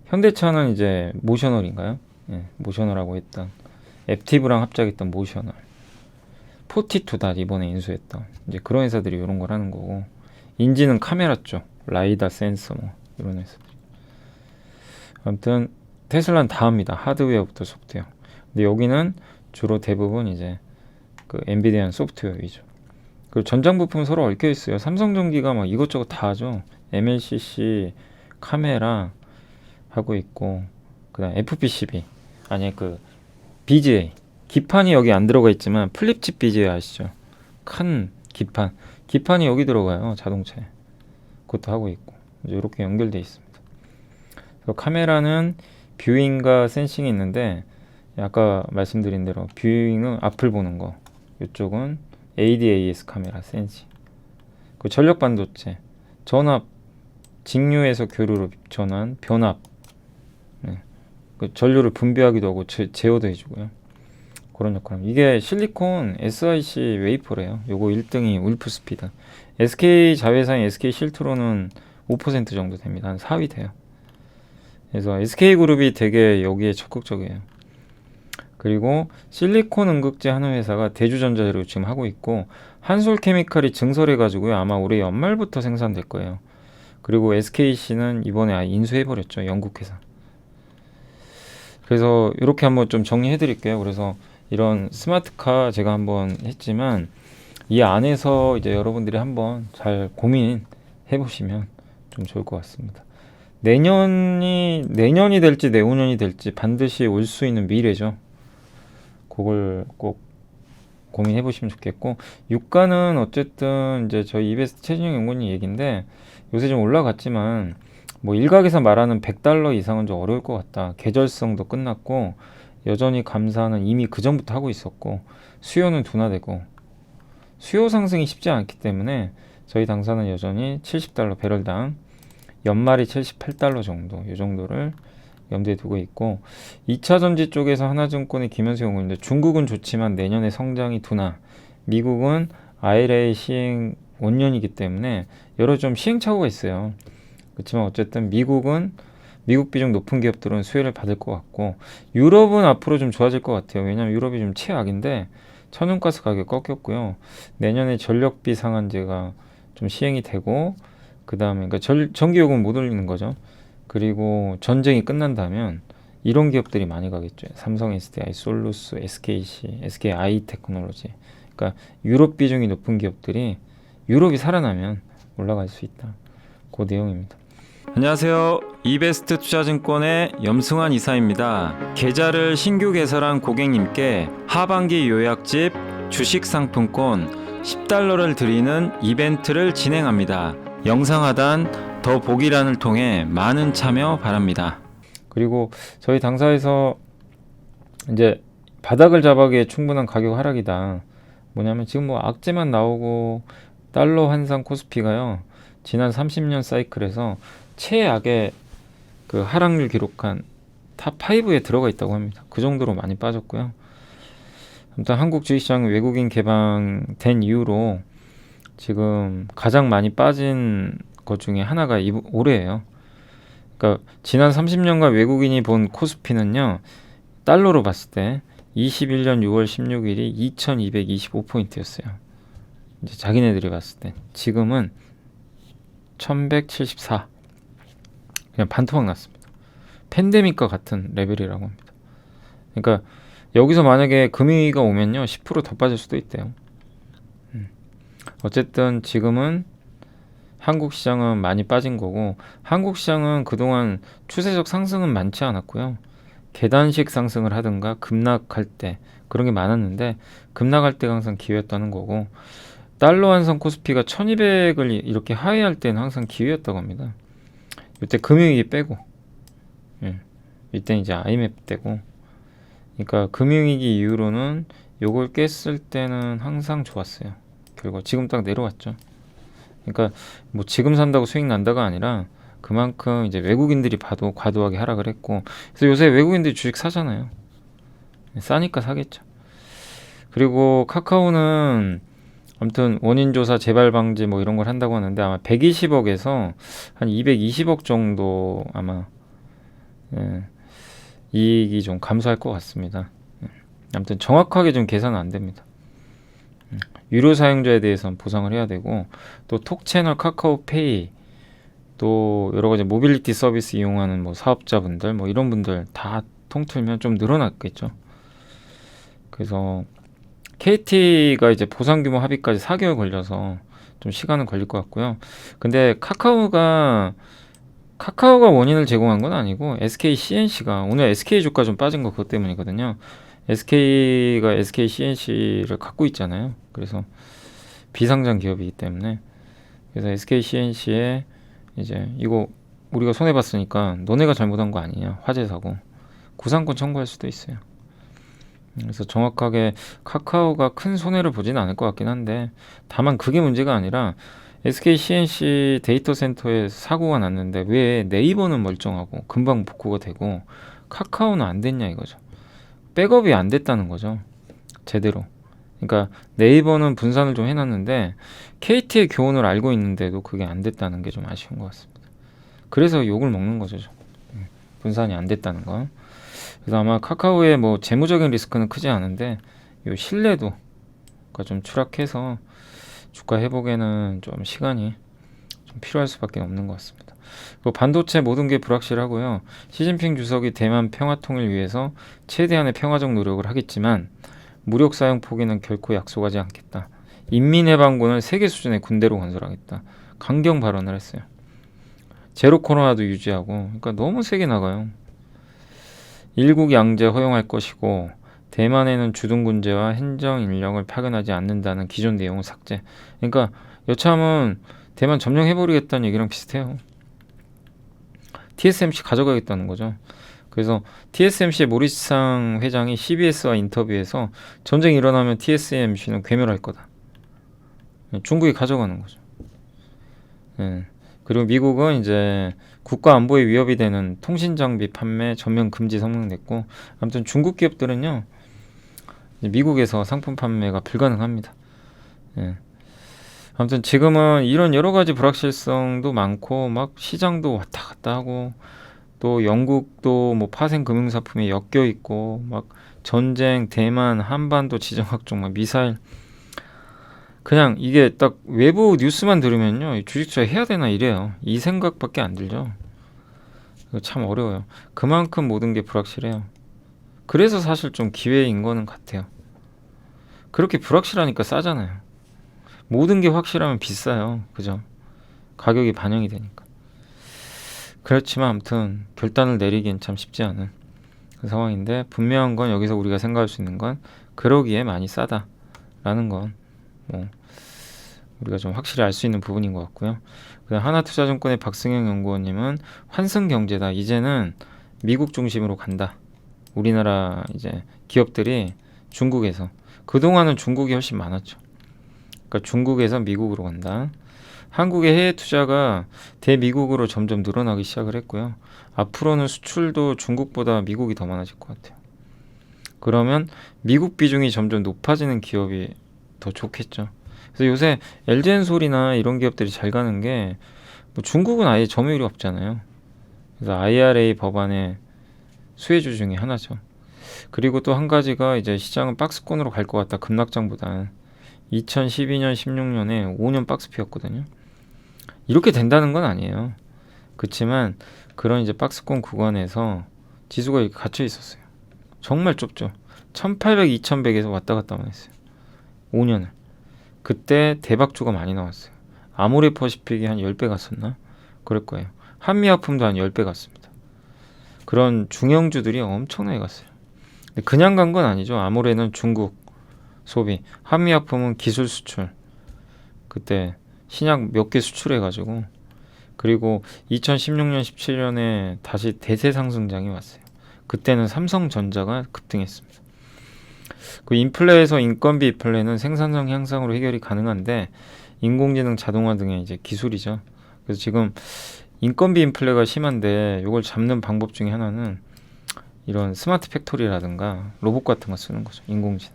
현대차는 이제 모셔널인가요? 예, 모셔널하고 했던 앱티브랑 합작했던 모셔널, 포티투다 이번에 인수했던 이제 그런 회사들이 이런 걸 하는 거고, 인지는 카메라 쪽, 라이다 센서 뭐 이런 회사들. 아무튼 테슬라는 다 합니다. 하드웨어부터 소프트웨어. 근데 여기는 주로 대부분 이제 그 엔비디아는 소프트웨어 위주. 그리고 전장 부품 서로 얽혀 있어요. 삼성전기가 막 이것저것 다 하죠. MLCC, 카메라 하고 있고, 그다음 FPCB, 아니 그 BGA, 기판이 여기 안 들어가 있지만 플립칩 BGA 아시죠? 큰 기판이 여기 들어가요. 자동차에. 그것도 하고 있고, 이제 이렇게 연결돼 있습니다. 그리고 카메라는 뷰잉과 센싱이 있는데, 아까 말씀드린 대로 뷰잉은 앞을 보는 거, 이쪽은 ADAS 카메라 센싱. 그 전력 반도체, 전압, 직류에서 교류로 전환, 변압, 네. 그 전류를 분비하기도 하고 제어도 해주고요. 그런 역할입니다. 이게 실리콘 SiC 웨이퍼래요. 요거 1등이 울프스피드. SK 자회사인 SK 실트로는 5% 정도 됩니다. 한 4위 돼요. 그래서 SK그룹이 되게 여기에 적극적이에요. 그리고 실리콘 응급제 하는 회사가 대주전자재로 지금 하고 있고, 한솔케미칼이 증설해가지고요. 아마 올해 연말부터 생산될 거예요. 그리고 SKC는 이번에 아예 인수해버렸죠. 영국 회사. 그래서 이렇게 한번 좀 정리해 드릴게요. 그래서 이런 스마트카 제가 한번 했지만, 이 안에서 이제 여러분들이 한번 잘 고민해 보시면 좀 좋을 것 같습니다. 내년이 될지 내후년이 될지 반드시 올 수 있는 미래죠. 그걸 꼭 고민해 보시면 좋겠고, 유가는 어쨌든 이제 저희 이베스트 최진영 연구원님 얘기인데, 요새 좀 올라갔지만 뭐 일각에서 말하는 $100 이상은 좀 어려울 것 같다. 계절성도 끝났고, 여전히 감사는 이미 그 전부터 하고 있었고, 수요는 둔화되고, 수요 상승이 쉽지 않기 때문에 저희 당사는 여전히 $70 배럴당, 연말이 $78 정도, 이 정도를 염두에 두고 있고, 2차 전지 쪽에서 하나증권의 김현수 연구원인데, 중국은 좋지만 내년에 성장이 둔화, 미국은 IRA 시행 원년이기 때문에 여러 좀 시행착오가 있어요. 그렇지만 어쨌든 미국 비중 높은 기업들은 수혜를 받을 것 같고, 유럽은 앞으로 좀 좋아질 것 같아요. 왜냐하면 유럽이 좀 최악인데 천연가스 가격 꺾였고요. 내년에 전력비 상한제가 좀 시행이 되고, 그 다음에 그러니까 전기요금 못 올리는 거죠. 그리고 전쟁이 끝난다면 이런 기업들이 많이 가겠죠. 삼성 SDI, 솔루스, SKC, SKI 테크놀로지. 그러니까 유럽 비중이 높은 기업들이 유럽이 살아나면 올라갈 수 있다. 그 내용입니다. 안녕하세요. 이베스트 투자증권의 염승환 이사입니다. 계좌를 신규 개설한 고객님께 하반기 요약집 주식 상품권 $10를 드리는 이벤트를 진행합니다. 영상 하단 더 보기란을 통해 많은 참여 바랍니다. 그리고 저희 당사에서 이제 바닥을 잡아기에 충분한 가격 하락이다. 뭐냐면 지금 뭐 악재만 나오고 달러 환산 코스피가요, 지난 30년 사이클에서 최악의 그 하락률 기록한 탑 5에 들어가 있다고 합니다. 그 정도로 많이 빠졌고요. 아무튼 한국 주식시장 외국인 개방된 이후로 지금 가장 많이 빠진 것 중에 하나가 올해예요. 그러니까 지난 30년간 외국인이 본 코스피는요, 달러로 봤을 때 21년 6월 16일이 2225포인트였어요. 이제 자기네들이 봤을 때. 지금은 1174. 그냥 반토막 났습니다. 팬데믹과 같은 레벨이라고 합니다. 그러니까 여기서 만약에 금융위기가 오면요 10%더 빠질 수도 있대요. 어쨌든 지금은 한국 시장은 많이 빠진 거고, 한국 시장은 그동안 추세적 상승은 많지 않았고요. 계단식 상승을 하든가 급락할 때 그런 게 많았는데, 급락할 때가 항상 기회였다는 거고, 달러 환산 코스피가 1200을 이렇게 하회할 때는 항상 기회였다고 합니다. 이때 금융위기 빼고, 이때 이제 IMF 때고, 그러니까 금융위기 이후로는 요걸 깼을 때는 항상 좋았어요. 결국 지금 딱 내려왔죠. 그러니까 뭐 지금 산다고 수익 난다가 아니라 그만큼 이제 외국인들이 봐도 과도하게 하락을 했고, 그래서 요새 외국인들이 주식 사잖아요. 싸니까 사겠죠. 그리고 카카오는 아무튼 원인 조사 재발 방지 뭐 이런 걸 한다고 하는데, 아마 120억에서 한 220억 정도 아마 이익이 좀 감소할 것 같습니다. 아무튼 정확하게 좀 계산은 안 됩니다. 유료 사용자에 대해서는 보상을 해야 되고, 또 톡 채널 카카오페이, 또 여러 가지 모빌리티 서비스 이용하는 뭐 사업자분들 뭐 이런 분들 다 통틀면 좀 늘어났겠죠. 그래서 KT가 이제 보상 규모 합의까지 4개월 걸려서 좀 시간은 걸릴 것 같고요. 근데 카카오가 원인을 제공한 건 아니고 SK CNC가, 오늘 SK 주가 좀 빠진 거 그것 때문이거든요. SK가 SK CNC를 갖고 있잖아요. 그래서 비상장 기업이기 때문에, 그래서 SK CNC에 이제 이거 우리가 손해 봤으니까 너네가 잘못한 거 아니냐, 화재 사고, 구상권 청구할 수도 있어요. 그래서 정확하게 카카오가 큰 손해를 보지는 않을 것 같긴 한데, 다만 그게 문제가 아니라 SK CNC 데이터 센터에 사고가 났는데 왜 네이버는 멀쩡하고 금방 복구가 되고 카카오는 안 됐냐 이거죠. 백업이 안 됐다는 거죠, 제대로. 그러니까 네이버는 분산을 좀 해놨는데 KT의 교훈을 알고 있는데도 그게 안 됐다는 게 좀 아쉬운 것 같습니다. 그래서 욕을 먹는 거죠, 분산이 안 됐다는 거. 그래서 아마 카카오의 뭐 재무적인 리스크는 크지 않은데 요 신뢰도가 좀 추락해서 주가 회복에는 좀 시간이 좀 필요할 수밖에 없는 것 같습니다. 반도체 모든 게 불확실하고요. 시진핑 주석이 대만 평화 통일 위해서 최대한의 평화적 노력을 하겠지만 무력 사용 포기는 결코 약속하지 않겠다. 인민해방군을 세계 수준의 군대로 건설하겠다. 강경 발언을 했어요. 제로 코로나도 유지하고, 그러니까 너무 세게 나가요. 일국 양제 허용할 것이고, 대만에는 주둔군제와 행정 인력을 파견하지 않는다는 기존 내용을 삭제. 그러니까 여참은 대만 점령해버리겠다는 얘기랑 비슷해요. TSMC 가져가겠다는 거죠. 그래서 TSMC의 모리스상 회장이 CBS와 인터뷰에서 전쟁이 일어나면 TSMC는 괴멸할 거다. 중국이 가져가는 거죠. 그리고 미국은 이제 국가 안보에 위협이 되는 통신 장비 판매 전면 금지 성명냈고, 아무튼 중국 기업들은요 미국에서 상품 판매가 불가능합니다. 아무튼 지금은 이런 여러 가지 불확실성도 많고, 막 시장도 왔다 갔다 하고, 또 영국도 뭐 파생 금융사품에 엮여 있고, 막 전쟁, 대만, 한반도 지정학종, 막 미사일, 그냥 이게 딱 외부 뉴스만 들으면요 주식 투자 해야 되나 이래요. 이 생각밖에 안 들죠. 참 어려워요. 그만큼 모든 게 불확실해요. 그래서 사실 좀 기회인 거는 같아요. 그렇게 불확실하니까 싸잖아요. 모든 게 확실하면 비싸요. 그죠? 가격이 반영이 되니까. 그렇지만 아무튼 결단을 내리기엔 참 쉽지 않은 그 상황인데, 분명한 건 여기서 우리가 생각할 수 있는 건 그러기에 많이 싸다라는 건 뭐 우리가 좀 확실히 알 수 있는 부분인 것 같고요. 하나투자증권의 박승영 연구원님은 환승경제다. 이제는 미국 중심으로 간다. 우리나라 이제 기업들이 중국에서, 그동안은 중국이 훨씬 많았죠. 그러니까 중국에서 미국으로 간다. 한국의 해외 투자가 대미국으로 점점 늘어나기 시작을 했고요. 앞으로는 수출도 중국보다 미국이 더 많아질 것 같아요. 그러면 미국 비중이 점점 높아지는 기업이 더 좋겠죠. 그래서 요새 LG엔솔이나 이런 기업들이 잘 가는 게, 뭐 중국은 아예 점유율이 없잖아요. 그래서 IRA 법안의 수혜주 중에 하나죠. 그리고 또 한 가지가 이제 시장은 박스권으로 갈 것 같다. 급락장보다. 2012년, 16년에 5년 박스피였거든요. 이렇게 된다는 건 아니에요. 그렇지만 그런 이제 박스권 구간에서 지수가 이렇게 갇혀 있었어요. 정말 좁죠. 1800, 2100에서 왔다 갔다만 했어요. 5년을. 그때 대박주가 많이 나왔어요. 아모레퍼시픽이 한 10배 갔었나? 그럴 거예요. 한미약품도 한 10배 갔습니다. 그런 중형주들이 엄청나게 갔어요. 근데 그냥 간 건 아니죠. 아모레는 중국 소비, 한미약품은 기술 수출. 그때 신약 몇 개 수출해가지고, 그리고 2016년, 17년에 다시 대세 상승장이 왔어요. 그때는 삼성전자가 급등했습니다. 그 인플레에서 인건비 인플레는 생산성 향상으로 해결이 가능한데, 인공지능, 자동화 등의 이제 기술이죠. 그래서 지금 인건비 인플레가 심한데 이걸 잡는 방법 중에 하나는 이런 스마트 팩토리라든가 로봇 같은 거 쓰는 거죠. 인공지능.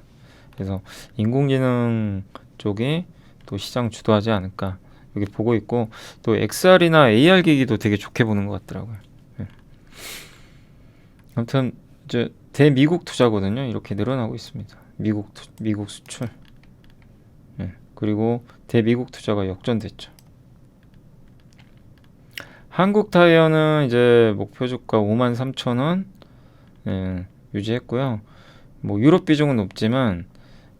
그래서 인공지능 쪽이 또 시장 주도하지 않을까 여기 보고 있고, 또 XR이나 AR 기기도 되게 좋게 보는 것 같더라고요. 네. 아무튼 이제 대미국 투자거든요. 이렇게 늘어나고 있습니다. 미국 수출. 네. 그리고 대미국 투자가 역전됐죠. 한국타이어는 이제 목표 주가 53,000원 유지했고요. 뭐 유럽 비중은 높지만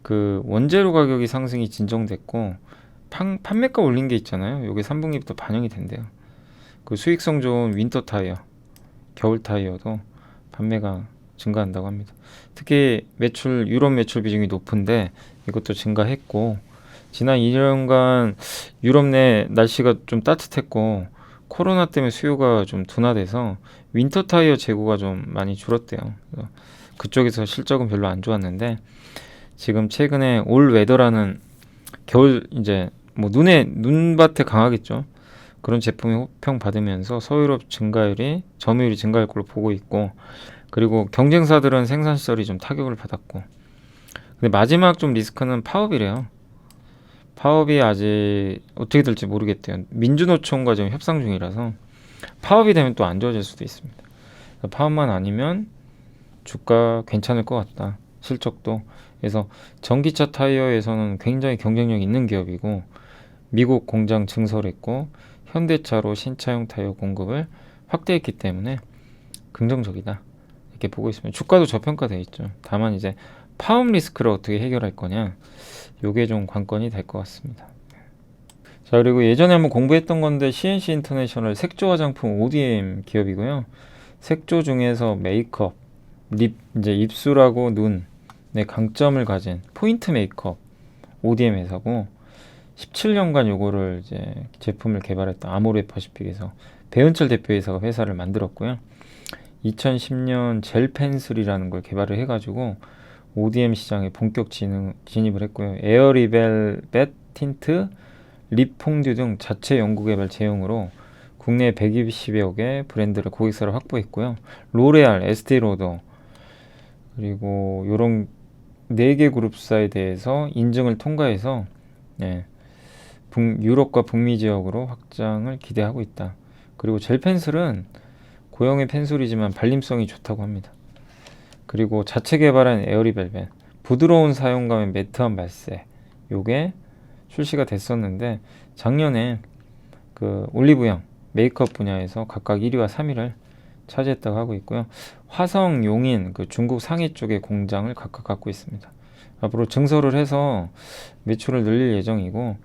그 원재료 가격이 상승이 진정됐고 판매가 올린 게 있잖아요. 요게 3분기부터 반영이 된대요. 그 수익성 좋은 윈터 타이어, 겨울 타이어도 판매가 증가한다고 합니다. 특히 유럽 매출 비중이 높은데 이것도 증가했고, 지난 2년간 유럽 내 날씨가 좀 따뜻했고 코로나 때문에 수요가 좀 둔화돼서 윈터 타이어 재고가 좀 많이 줄었대요. 그쪽에서 실적은 별로 안 좋았는데 지금 최근에 올 웨더라는 겨울 이제 뭐 눈밭에 강하겠죠. 그런 제품이 호평 받으면서 서유럽 점유율이 증가할 걸로 보고 있고, 그리고 경쟁사들은 생산 시설이 좀 타격을 받았고, 근데 마지막 좀 리스크는 파업이래요. 파업이 아직 어떻게 될지 모르겠대요. 민주노총과 지금 협상 중이라서 파업이 되면 또 안 좋아질 수도 있습니다. 파업만 아니면 주가 괜찮을 것 같다. 실적도. 그래서 전기차 타이어에서는 굉장히 경쟁력 있는 기업이고, 미국 공장 증설했고 현대차로 신차용 타이어 공급을 확대했기 때문에 긍정적이다. 이렇게 보고 있습니다. 주가도 저평가되어 있죠. 다만 이제 파업 리스크를 어떻게 해결할 거냐, 요게 좀 관건이 될 것 같습니다. 자, 그리고 예전에 한번 공부했던 건데 CNC 인터내셔널 색조 화장품 ODM 기업이고요. 색조 중에서 메이크업, 이제 입술하고 눈의 강점을 가진 포인트 메이크업 ODM 회사고, 17년간 요거를 이제 제품을 개발했던 아모레 퍼시픽에서 배은철 대표이사가 회사를 만들었고요. 2010년 젤 펜슬이라는 걸 개발을 해가지고 ODM 시장에 본격 진입을 했고요. 에어리벨벳 틴트, 립 퐁듀 등 자체 연구개발 제형으로 국내 120여 개 브랜드를 고객사를 확보했고요. 로레알, 에스테로더, 그리고 요런 4개 그룹사에 대해서 인증을 통과해서 유럽과 북미 지역으로 확장을 기대하고 있다. 그리고 젤 펜슬은 고형의 펜슬이지만 발림성이 좋다고 합니다. 그리고 자체 개발한 에어리벨벳, 부드러운 사용감의 매트한 발색, 요게 출시가 됐었는데 작년에 그 올리브영 메이크업 분야에서 각각 1위와 3위를 차지했다고 하고 있고요. 화성, 용인, 그 중국 상해 쪽에 공장을 각각 갖고 있습니다. 앞으로 증설을 해서 매출을 늘릴 예정이고,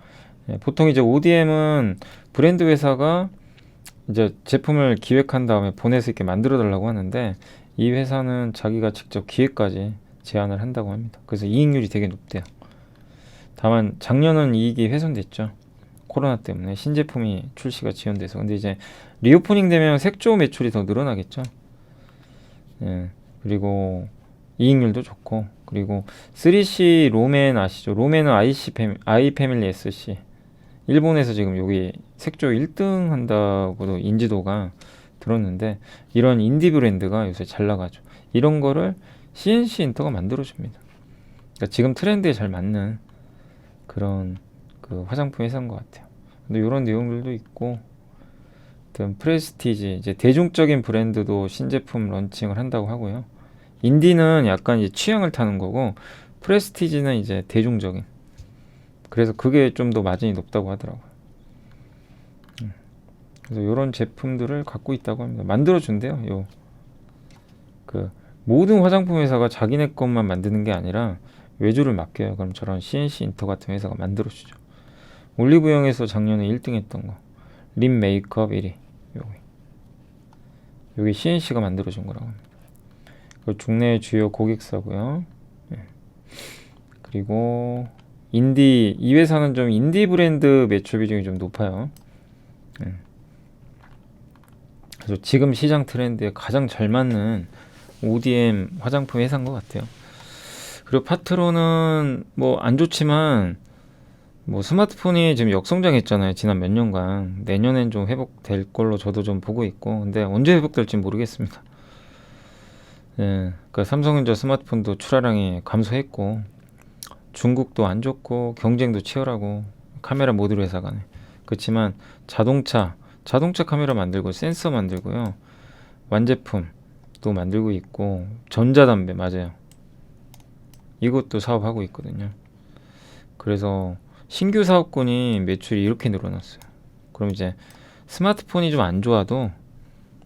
보통 이제 ODM은 브랜드 회사가 이제 제품을 기획한 다음에 보내서 이렇게 만들어 달라고 하는데, 이 회사는 자기가 직접 기획까지 제안을 한다고 합니다. 그래서 이익률이 되게 높대요. 다만 작년은 이익이 훼손됐죠. 코로나 때문에 신제품이 출시가 지연돼서. 근데 이제 리오프닝 되면 색조 매출이 더 늘어나겠죠. 그리고 이익률도 좋고, 그리고 3C 로맨 아시죠? 로맨은 아이 패밀리 SC. 일본에서 지금 여기 색조 1등 한다고도 인지도가 들었는데, 이런 인디 브랜드가 요새 잘 나가죠. 이런 거를 CNC 인터가 만들어줍니다. 그러니까 지금 트렌드에 잘 맞는 그런 그 화장품 회사인 것 같아요. 근데 이런 내용들도 있고, 프레스티지, 이제 대중적인 브랜드도 신제품 런칭을 한다고 하고요. 인디는 약간 이제 취향을 타는 거고 프레스티지는 이제 대중적인. 그래서 그게 좀 더 마진이 높다고 하더라고요. 그래서 이런 제품들을 갖고 있다고 합니다. 만들어 준대요. 그 모든 화장품 회사가 자기네 것만 만드는 게 아니라 외주를 맡겨요. 그럼 저런 CNC 인터 같은 회사가 만들어 주죠. 올리브영에서 작년에 1등 했던 거. 립 메이크업 1위. 여기 CNC가 만들어 준 거라고 합니다. 국내 주요 고객사고요. 그리고 인디, 이 회사는 좀 인디 브랜드 매출 비중이 좀 높아요. 그래서 지금 시장 트렌드에 가장 잘 맞는 ODM 화장품 회사인 것 같아요. 그리고 파트로는 뭐 안 좋지만 뭐 스마트폰이 지금 역성장했잖아요. 지난 몇 년간. 내년엔 좀 회복될 걸로 저도 좀 보고 있고, 근데 언제 회복될지 모르겠습니다. 그러니까 삼성전자 스마트폰도 출하량이 감소했고, 중국도 안 좋고, 경쟁도 치열하고, 카메라 모듈 회사 간에. 그렇지만 자동차 카메라 만들고 센서 만들고요. 완제품도 만들고 있고, 전자담배 맞아요. 이것도 사업하고 있거든요. 그래서 신규 사업군이 매출이 이렇게 늘어났어요. 그럼 이제 스마트폰이 좀 안 좋아도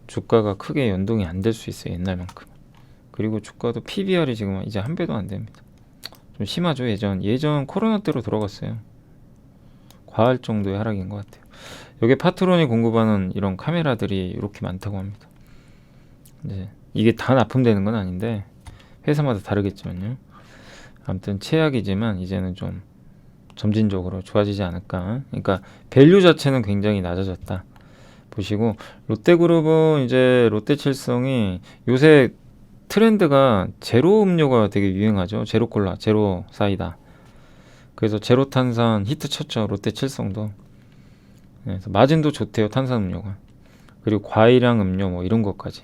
주가가 크게 연동이 안 될 수 있어요. 옛날만큼. 그리고 주가도 PBR이 지금 이제 한 배도 안 됩니다. 좀 심하죠. 예전 코로나 때로 돌아갔어요. 과할 정도의 하락인 것 같아요. 여기 파트론이 공급하는 이런 카메라들이 이렇게 많다고 합니다. 이제 이게 다 납품되는 건 아닌데 회사마다 다르겠지만요. 아무튼 최악이지만 이제는 좀 점진적으로 좋아지지 않을까. 그러니까 밸류 자체는 굉장히 낮아졌다. 보시고 롯데그룹은 이제 롯데칠성이 요새 트렌드가 제로 음료가 되게 유행하죠. 제로 콜라, 제로 사이다. 그래서 제로 탄산 히트 쳤죠. 롯데칠성도. 그래서 마진도 좋대요. 탄산 음료가. 그리고 과일향 음료 뭐 이런 것까지.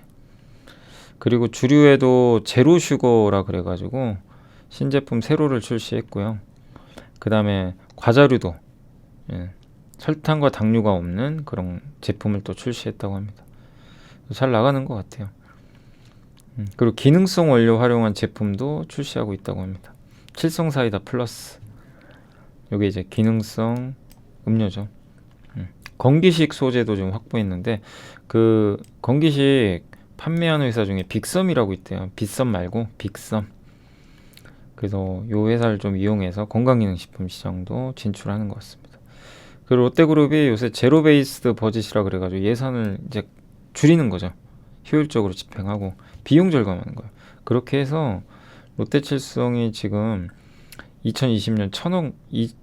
그리고 주류에도 제로 슈거라 그래가지고 신제품 세로를 출시했고요. 그 다음에 과자류도 설탕과 당류가 없는 그런 제품을 또 출시했다고 합니다. 잘 나가는 것 같아요. 그리고 기능성 원료 활용한 제품도 출시하고 있다고 합니다. 칠성 사이다 플러스. 이게 이제 기능성 음료죠. 건기식 소재도 좀 확보했는데 그 건기식 판매하는 회사 중에 빅섬이라고 있대요. 빗섬 말고 빅섬. 그래서 이 회사를 좀 이용해서 건강기능식품 시장도 진출하는 것 같습니다. 그리고 롯데그룹이 요새 제로 베이스드 버짓이라 그래가지고 예산을 이제 줄이는 거죠. 효율적으로 집행하고 비용 절감하는 거예요. 그렇게 해서 롯데칠성이 지금 2020년 1000억,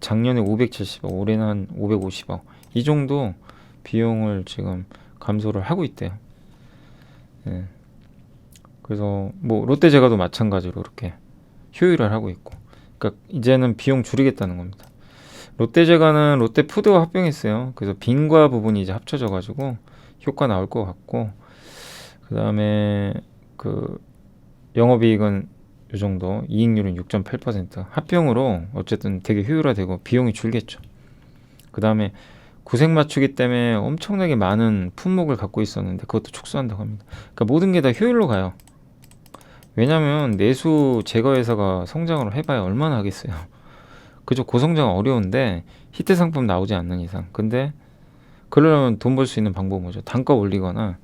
작년에 570억, 올해는 한 550억 이 정도 비용을 지금 감소를 하고 있대요. 그래서 뭐 롯데제과도 마찬가지로 이렇게 효율을 하고 있고, 그러니까 이제는 비용 줄이겠다는 겁니다. 롯데제과는 롯데푸드와 합병했어요. 그래서 빈과 부분이 이제 합쳐져가지고 효과 나올 것 같고, 그 다음에 그 영업이익은 이 정도, 이익률은 6.8%. 합병으로 어쨌든 되게 효율화되고 비용이 줄겠죠. 그 다음에 구색 맞추기 때문에 엄청나게 많은 품목을 갖고 있었는데 그것도 축소한다고 합니다. 그러니까 모든 게 다 효율로 가요. 왜냐면 내수 제거 회사가 성장을 해봐야 얼마나 하겠어요. 그죠? 고성장 어려운데 히트 상품 나오지 않는 이상. 근데 그러려면 돈 벌 수 있는 방법은 뭐죠? 단가 올리거나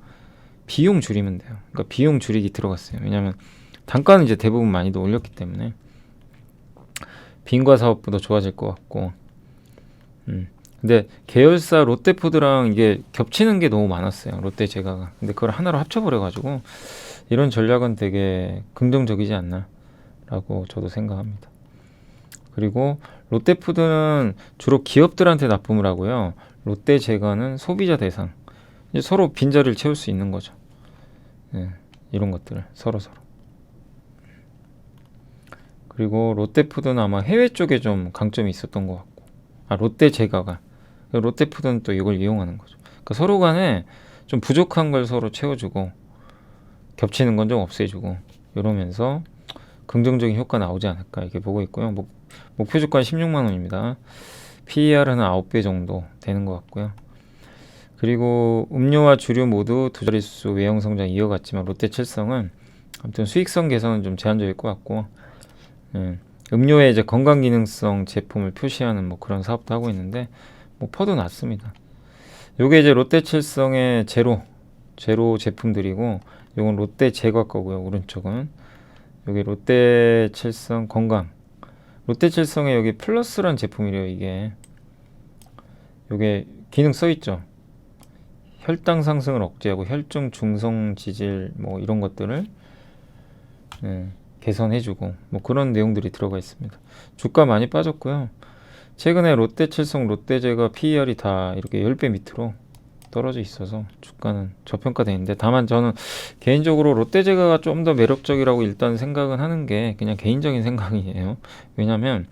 비용 줄이면 돼요. 그러니까 비용 줄이기 들어갔어요. 왜냐면 단가는 이제 대부분 많이도 올렸기 때문에 빈과 사업부도 좋아질 것 같고. 근데 계열사 롯데푸드랑 이게 겹치는 게 너무 많았어요. 롯데제과가. 근데 그걸 하나로 합쳐버려가지고 이런 전략은 되게 긍정적이지 않나라고 저도 생각합니다. 그리고 롯데푸드는 주로 기업들한테 납품을 하고요. 롯데제과는 소비자 대상. 이제 서로 빈자리를 채울 수 있는 거죠. 이런 것들을 서로. 그리고 롯데푸드는 아마 해외 쪽에 좀 강점이 있었던 것 같고, 롯데제과가. 롯데푸드는 또 이걸 이용하는 거죠. 그러니까 서로 간에 좀 부족한 걸 서로 채워주고 겹치는 건 좀 없애주고 이러면서 긍정적인 효과 나오지 않을까 이렇게 보고 있고요. 목표 주가는 16만 원입니다. PER은 9배 정도 되는 것 같고요. 그리고 음료와 주류 모두 두 자릿수 외형 성장 이어갔지만 롯데칠성은 아무튼 수익성 개선은 좀 제한적일 것 같고, 예. 음료에 이제 건강 기능성 제품을 표시하는 뭐 그런 사업도 하고 있는데, 뭐 퍼도 났습니다. 요게 이제 롯데칠성의 제로 제품들이고, 요건 롯데 제과 거고요. 오른쪽은 요게 롯데칠성 건강. 롯데칠성에 여기 플러스란 제품이래요. 이게 요게 기능 써 있죠. 혈당 상승을 억제하고 혈중 중성 지질 뭐 이런 것들을, 예, 개선해주고 뭐 그런 내용들이 들어가 있습니다. 주가 많이 빠졌고요. 최근에 롯데칠성, 롯데제과 PER이 다 이렇게 10배 밑으로 떨어져 있어서 주가는 저평가돼 있는데, 다만 저는 개인적으로 롯데제과가 좀 더 매력적이라고 일단 생각은 하는 게 그냥 개인적인 생각이에요. 왜냐면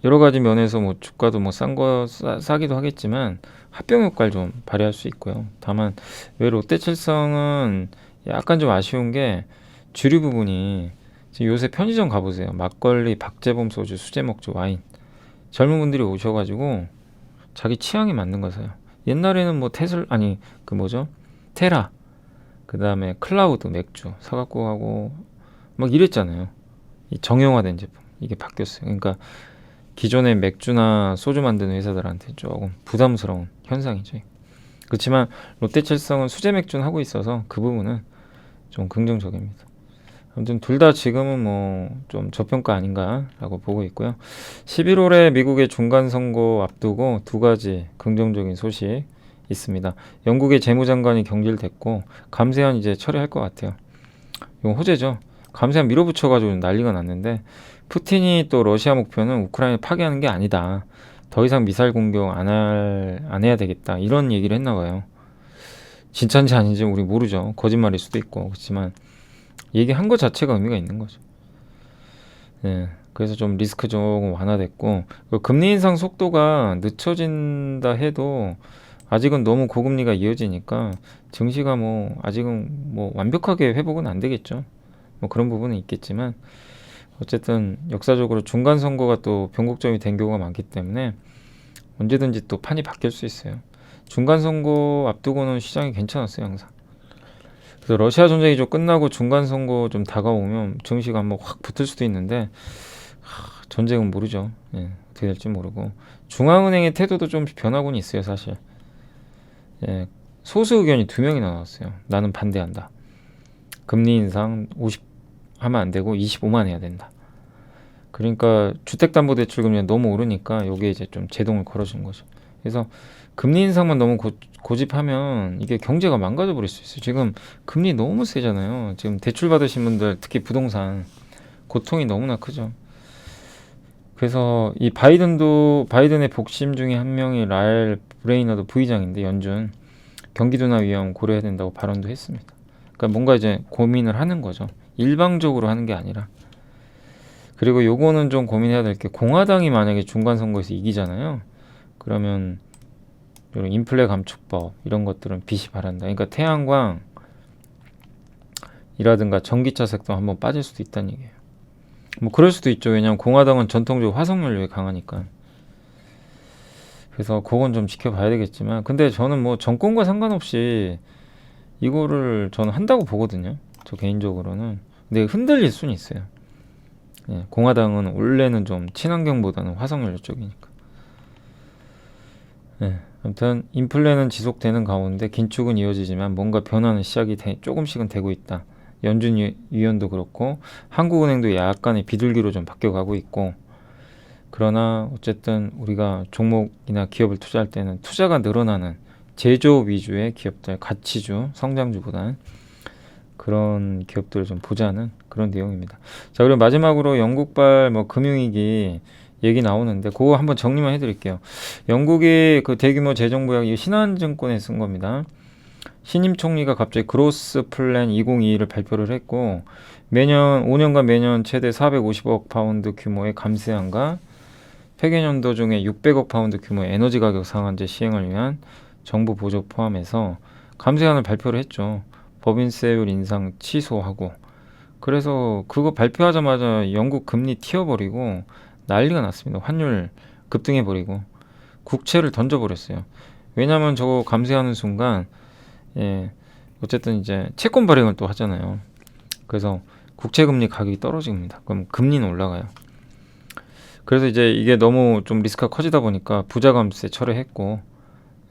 여러 가지 면에서 뭐 주가도 뭐 싸기도 하겠지만 합병 효과를 좀 발휘할 수 있고요. 다만 왜 롯데칠성은 약간 좀 아쉬운 게 주류 부분이, 지금 요새 편의점 가보세요. 막걸리, 박재범 소주, 수제먹주, 와인, 젊은 분들이 오셔가지고 자기 취향에 맞는 거 사요. 옛날에는 뭐 아니 그 뭐죠, 테라, 그 다음에 클라우드 맥주 사갖고 하고 막 이랬잖아요. 이 정형화된 제품 이게 바뀌었어요. 그러니까 기존의 맥주나 소주 만드는 회사들한테 조금 부담스러운 현상이죠. 그렇지만 롯데칠성은 수제 맥주는 하고 있어서 그 부분은 좀 긍정적입니다. 아무튼 둘 다 지금은 뭐 좀 저평가 아닌가라고 보고 있고요. 11월에 미국의 중간 선거 앞두고 두 가지 긍정적인 소식 있습니다. 영국의 재무장관이 경질됐고 감세안 이제 처리할 것 같아요. 이건 호재죠. 감세안 밀어붙여가지고 난리가 났는데, 푸틴이 또 러시아 목표는 우크라이나 파괴하는 게 아니다. 더 이상 미사일 공격 안 해야 되겠다. 이런 얘기를 했나 봐요. 진짜인지 아닌지 우리 모르죠. 거짓말일 수도 있고. 그렇지만 얘기한 것 자체가 의미가 있는 거죠. 네, 그래서 좀 리스크 조금 완화됐고, 그 금리 인상 속도가 늦춰진다 해도 아직은 너무 고금리가 이어지니까 증시가 뭐 아직은 뭐 완벽하게 회복은 안 되겠죠. 뭐 그런 부분은 있겠지만 어쨌든 역사적으로 중간 선거가 또 변곡점이 된 경우가 많기 때문에 언제든지 또 판이 바뀔 수 있어요. 중간 선거 앞두고는 시장이 괜찮았어요, 항상. 그래서 러시아 전쟁이 좀 끝나고 중간 선거 좀 다가오면 증시가 한번 확 붙을 수도 있는데, 전쟁은 모르죠. 예, 어떻게 될지 모르고. 중앙은행의 태도도 좀 변하고는 있어요, 사실. 예, 소수 의견이 두 명이나 나왔어요. 나는 반대한다. 금리 인상 50 하면 안 되고 25만 해야 된다. 그러니까 주택담보대출금리가 너무 오르니까 요게 이제 좀 제동을 걸어준 거죠. 그래서 금리 인상만 너무 고집하면 이게 경제가 망가져 버릴 수 있어요. 지금 금리 너무 세잖아요. 지금 대출 받으신 분들, 특히 부동산 고통이 너무나 크죠. 그래서 이 바이든의 복심 중에 한 명이 라엘 브레이너드 부의장인데, 연준 경기도나 위험 고려해야 된다고 발언도 했습니다. 그러니까 뭔가 이제 고민을 하는 거죠. 일방적으로 하는 게 아니라. 그리고 요거는 좀 고민해야 될 게, 공화당이 만약에 중간 선거에서 이기잖아요. 그러면 이런 인플레 감축법 이런 것들은 빚이 바란다. 그러니까 태양광이라든가 전기차 섹터 한번 빠질 수도 있다는 얘기예요. 뭐 그럴 수도 있죠. 왜냐하면 공화당은 전통적으로 화석연료에 강하니까. 그래서 그건 좀 지켜봐야 되겠지만, 근데 저는 뭐 정권과 상관없이 이거를 저는 한다고 보거든요. 저 개인적으로는. 근데 흔들릴 수는 있어요. 예, 공화당은 원래는 좀 친환경보다는 화석연료 쪽이니까. 예, 아무튼 인플레는 지속되는 가운데 긴축은 이어지지만 뭔가 변화는 시작이 조금씩은 되고 있다. 연준 위원도 그렇고 한국은행도 약간의 비둘기로 좀 바뀌어가고 있고, 그러나 어쨌든 우리가 종목이나 기업을 투자할 때는 투자가 늘어나는 제조업 위주의 기업들, 가치주, 성장주보다는 그런 기업들을 좀 보자는 그런 내용입니다. 자, 그리고 마지막으로 영국발 뭐 금융위기 얘기 나오는데 그거 한번 정리만 해드릴게요. 영국이 그 대규모 재정부약 이 신한증권에 쓴 겁니다. 신임 총리가 갑자기 그로스 플랜 2022를 발표를 했고, 매년 5년간 매년 최대 450억 파운드 규모의 감세안과 폐기년도 중에 600억 파운드 규모의 에너지 가격 상한제 시행을 위한 정부 보조 포함해서 감세안을 발표를 했죠. 법인세율 인상 취소하고. 그래서 그거 발표하자마자 영국 금리 튀어버리고 난리가 났습니다. 환율 급등해버리고 국채를 던져버렸어요. 왜냐하면 저거 감세하는 순간, 예, 어쨌든 이제 채권 발행을 또 하잖아요. 그래서 국채 금리 가격이 떨어집니다. 그럼 금리는 올라가요. 그래서 이제 이게 너무 좀 리스크가 커지다 보니까 부자감세 철회했고,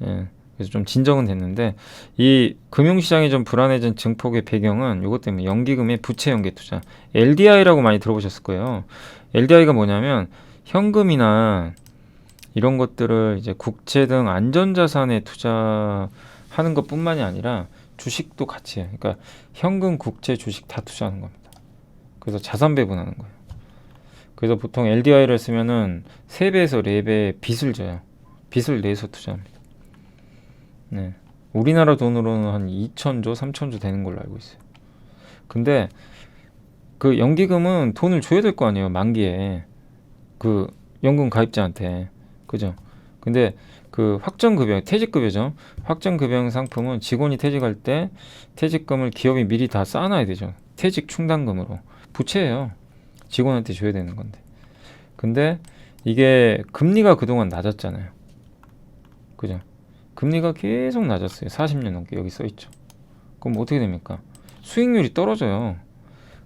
예, 그래서 좀 진정은 됐는데, 이 금융시장이 좀 불안해진 증폭의 배경은 이것 때문에 연기금의 부채 연계 투자, LDI라고 많이 들어보셨을 거예요. LDI가 뭐냐면 현금이나 이런 것들을 이제 국채 등 안전자산에 투자하는 것뿐만이 아니라 주식도 같이 해요. 그러니까 현금, 국채, 주식 다 투자하는 겁니다. 그래서 자산 배분하는 거예요. 그래서 보통 LDI를 쓰면은 3배에서 4배 빚을 져요. 빚을 내서 투자합니다. 네. 우리나라 돈으로는 한 2천조, 3천조 되는 걸로 알고 있어요. 근데 그 연기금은 돈을 줘야 될 거 아니에요. 만기에. 그 연금 가입자한테. 그죠? 근데 그 확정급여, 퇴직급여죠. 확정급여 상품은 직원이 퇴직할 때 퇴직금을 기업이 미리 다 쌓아놔야 되죠. 퇴직 충당금으로. 부채예요. 직원한테 줘야 되는 건데. 근데 이게 금리가 그동안 낮았잖아요. 그죠? 금리가 계속 낮았어요. 40년 넘게 여기 써있죠. 그럼 어떻게 됩니까? 수익률이 떨어져요.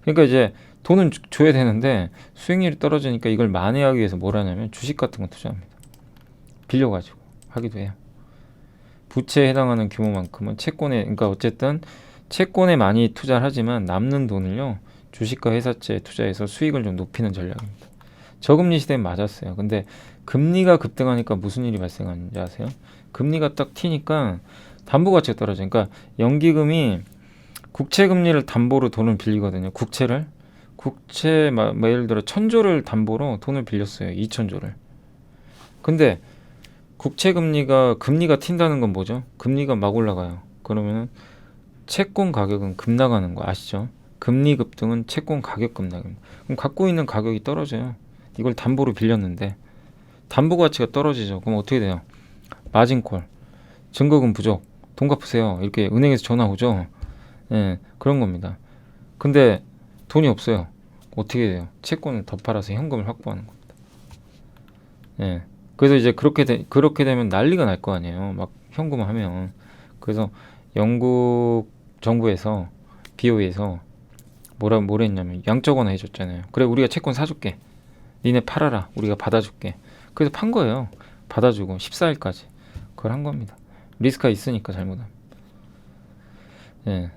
그러니까 이제 돈은 줘야 되는데 수익률이 떨어지니까 이걸 만회하기 위해서 뭘 하냐면 주식 같은 거 투자합니다. 빌려가지고 하기도 해요. 부채에 해당하는 규모만큼은 채권에, 그러니까 어쨌든 채권에 많이 투자를 하지만 남는 돈을요 주식과 회사채에 투자해서 수익을 좀 높이는 전략입니다. 저금리 시대엔 맞았어요. 근데 금리가 급등하니까 무슨 일이 발생하는지 아세요? 금리가 딱 튀니까 담보 가치가 떨어져요. 그러니까 연기금이 국채 금리를 담보로 돈을 빌리거든요. 국채 예를 들어 1,000조를 담보로 돈을 빌렸어요. 2,000조를. 근데 국채 금리가 튄다는 건 뭐죠? 금리가 막 올라가요. 그러면은 채권 가격은 급락하는 거 아시죠? 금리 급등은 채권 가격 급락입니다. 그럼 갖고 있는 가격이 떨어져요. 이걸 담보로 빌렸는데 담보 가치가 떨어지죠. 그럼 어떻게 돼요? 마진콜, 증거금 부족, 돈 갚으세요. 이렇게 은행에서 전화 오죠. 예, 그런 겁니다. 근데 돈이 없어요. 어떻게 돼요? 채권을 더 팔아서 현금을 확보하는 겁니다. 예. 그래서 이제 그렇게 되면 난리가 날 거 아니에요. 막 현금화하면. 그래서 영국 정부에서 BOE에서 뭐라 했냐면 양적완화 해줬잖아요. 그래 우리가 채권 사줄게. 니네 팔아라. 우리가 받아줄게. 그래서 판 거예요. 받아주고 14일까지 그걸 한 겁니다. 리스크가 있으니까 잘못하면. 예.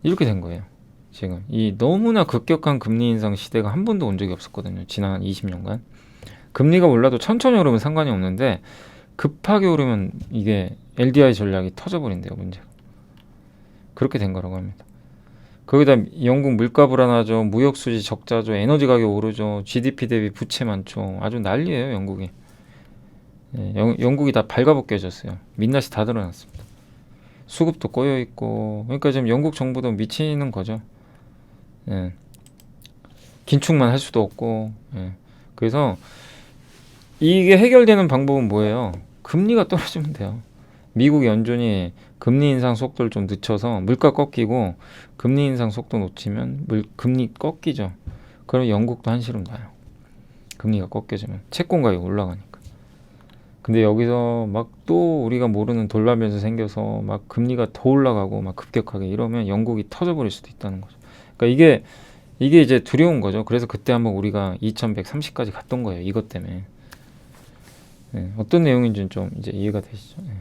이렇게 된 거예요. 지금 이 너무나 급격한 금리 인상 시대가 한 번도 온 적이 없었거든요. 지난 20년간. 금리가 올라도 천천히 오르면 상관이 없는데 급하게 오르면 이게 LDI 전략이 터져버린대요. 문제가. 그렇게 된 거라고 합니다. 거기다 영국 물가 불안하죠. 무역 수지 적자죠. 에너지 가격 오르죠. GDP 대비 부채 많죠. 아주 난리예요. 영국이. 예, 영국이 다 발가벗겨졌어요. 민낯이 다 드러났습니다. 수급도 꼬여 있고. 그러니까 지금 영국 정부도 미치는 거죠. 예. 긴축만 할 수도 없고. 예. 그래서 이게 해결되는 방법은 뭐예요? 금리가 떨어지면 돼요. 미국 연준이 금리 인상 속도를 좀 늦춰서 물가 꺾이고 금리 인상 속도 놓치면 금리 꺾이죠. 그럼 영국도 한시름 나요. 금리가 꺾여지면 채권 가격이 올라가니까. 근데 여기서 막 또 우리가 모르는 돌발 변수 생겨서 막 금리가 더 올라가고 막 급격하게 이러면 영국이 터져버릴 수도 있다는 거죠. 그러니까 이게 이제 두려운 거죠. 그래서 그때 한번 우리가 2130까지 갔던 거예요. 이것 때문에. 네, 어떤 내용인지는 좀 이제 이해가 되시죠? 네.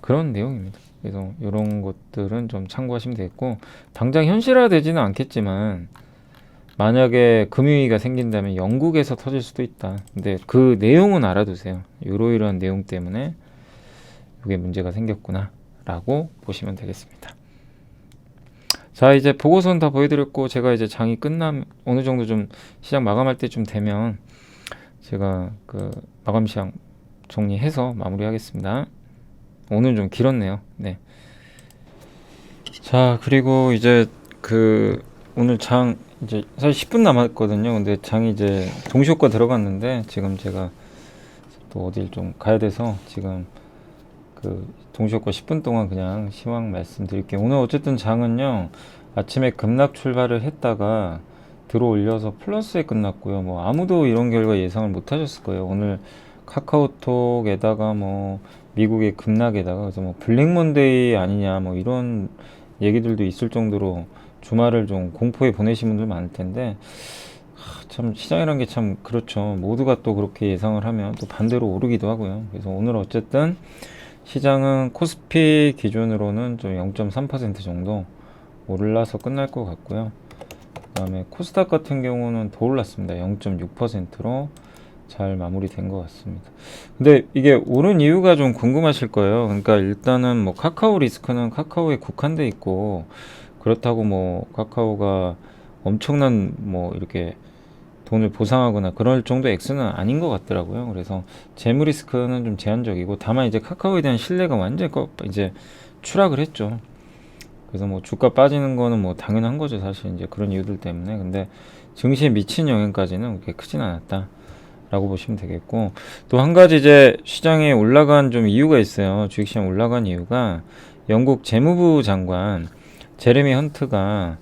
그런 내용입니다. 그래서 이런 것들은 좀 참고하시면 되겠고, 당장 현실화되지는 않겠지만 만약에 금융위기가 생긴다면 영국에서 터질 수도 있다. 근데 그 내용은 알아두세요. 이러이러한 내용 때문에 이게 문제가 생겼구나 라고 보시면 되겠습니다. 자, 이제 보고서는 다 보여드렸고, 제가 이제 장이 어느 정도 좀 시장 마감할 때쯤 되면 제가 그 마감 시장 정리해서 마무리하겠습니다. 오늘 좀 길었네요. 네. 자, 그리고 이제 오늘 장 이제 사실 10분 남았거든요. 근데 장이 이제 동시효과 들어갔는데 지금 제가 또 어딜 좀 가야 돼서 지금 동시효과 10분 동안 그냥 시황 말씀드릴게요. 오늘 어쨌든 장은요, 아침에 급락 출발을 했다가 들어 올려서 플러스에 끝났고요. 뭐 아무도 이런 결과 예상을 못 하셨을 거예요. 오늘 카카오톡에다가 뭐 미국의 급락에다가 그래서 뭐 블랙먼데이 아니냐 뭐 이런 얘기들도 있을 정도로 주말을 좀 공포에 보내신 분들 많을 텐데, 참 시장이란 게 참 그렇죠. 모두가 또 그렇게 예상을 하면 또 반대로 오르기도 하고요. 그래서 오늘 어쨌든 시장은 코스피 기준으로는 좀 0.3% 정도 올라서 끝날 것 같고요. 그 다음에 코스닥 같은 경우는 더 올랐습니다. 0.6%로 잘 마무리된 것 같습니다. 근데 이게 오른 이유가 좀 궁금하실 거예요. 그러니까 일단은 뭐 카카오 리스크는 카카오에 국한돼 있고, 그렇다고 뭐 카카오가 엄청난 뭐 이렇게 돈을 보상하거나 그럴 정도 액수는 아닌 것 같더라고요. 그래서 재무 리스크는 좀 제한적이고, 다만 이제 카카오에 대한 신뢰가 완전히 이제 추락을 했죠. 그래서 뭐 주가 빠지는 거는 뭐 당연한 거죠, 사실 이제 그런 이유들 때문에. 근데 증시에 미친 영향까지는 그렇게 크진 않았다 라고 보시면 되겠고, 또 한 가지 이제 시장에 올라간 좀 이유가 있어요. 주식시장 올라간 이유가 영국 재무부 장관 제레미 헌트가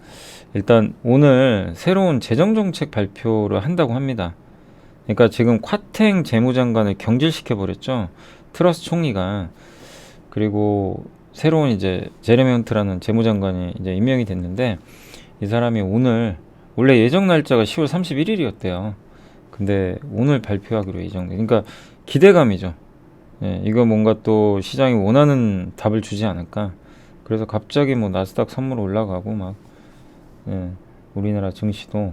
일단 오늘 새로운 재정정책 발표를 한다고 합니다. 그러니까 지금 쿼탱 재무장관을 경질시켜 버렸죠. 트러스 총리가. 그리고 새로운 이제 제레미 헌트라는 재무장관이 이제 임명이 됐는데, 이 사람이 오늘, 원래 예정 날짜가 10월 31일이었대요. 근데 오늘 발표하기로 예정돼. 그러니까 기대감이죠. 예, 이거 뭔가 또 시장이 원하는 답을 주지 않을까. 그래서 갑자기 뭐 나스닥 선물 올라가고 막, 예, 우리나라 증시도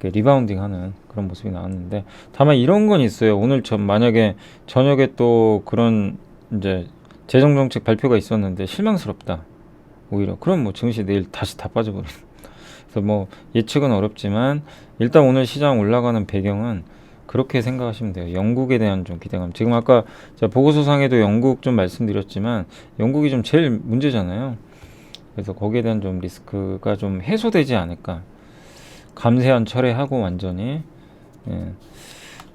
이렇게 리바운딩하는 그런 모습이 나왔는데, 다만 이런 건 있어요. 오늘 만약에 저녁에 또 그런 이제 재정정책 발표가 있었는데 실망스럽다, 오히려 그럼 뭐 증시 내일 다시 다 빠져버리는. 그래서 뭐 예측은 어렵지만 일단 오늘 시장 올라가는 배경은 그렇게 생각하시면 돼요. 영국에 대한 좀 기대감. 지금 아까 제가 보고서상에도 영국 좀 말씀드렸지만 영국이 좀 제일 문제잖아요. 그래서 거기에 대한 좀 리스크가 좀 해소되지 않을까. 감세한 철회하고 완전히, 예,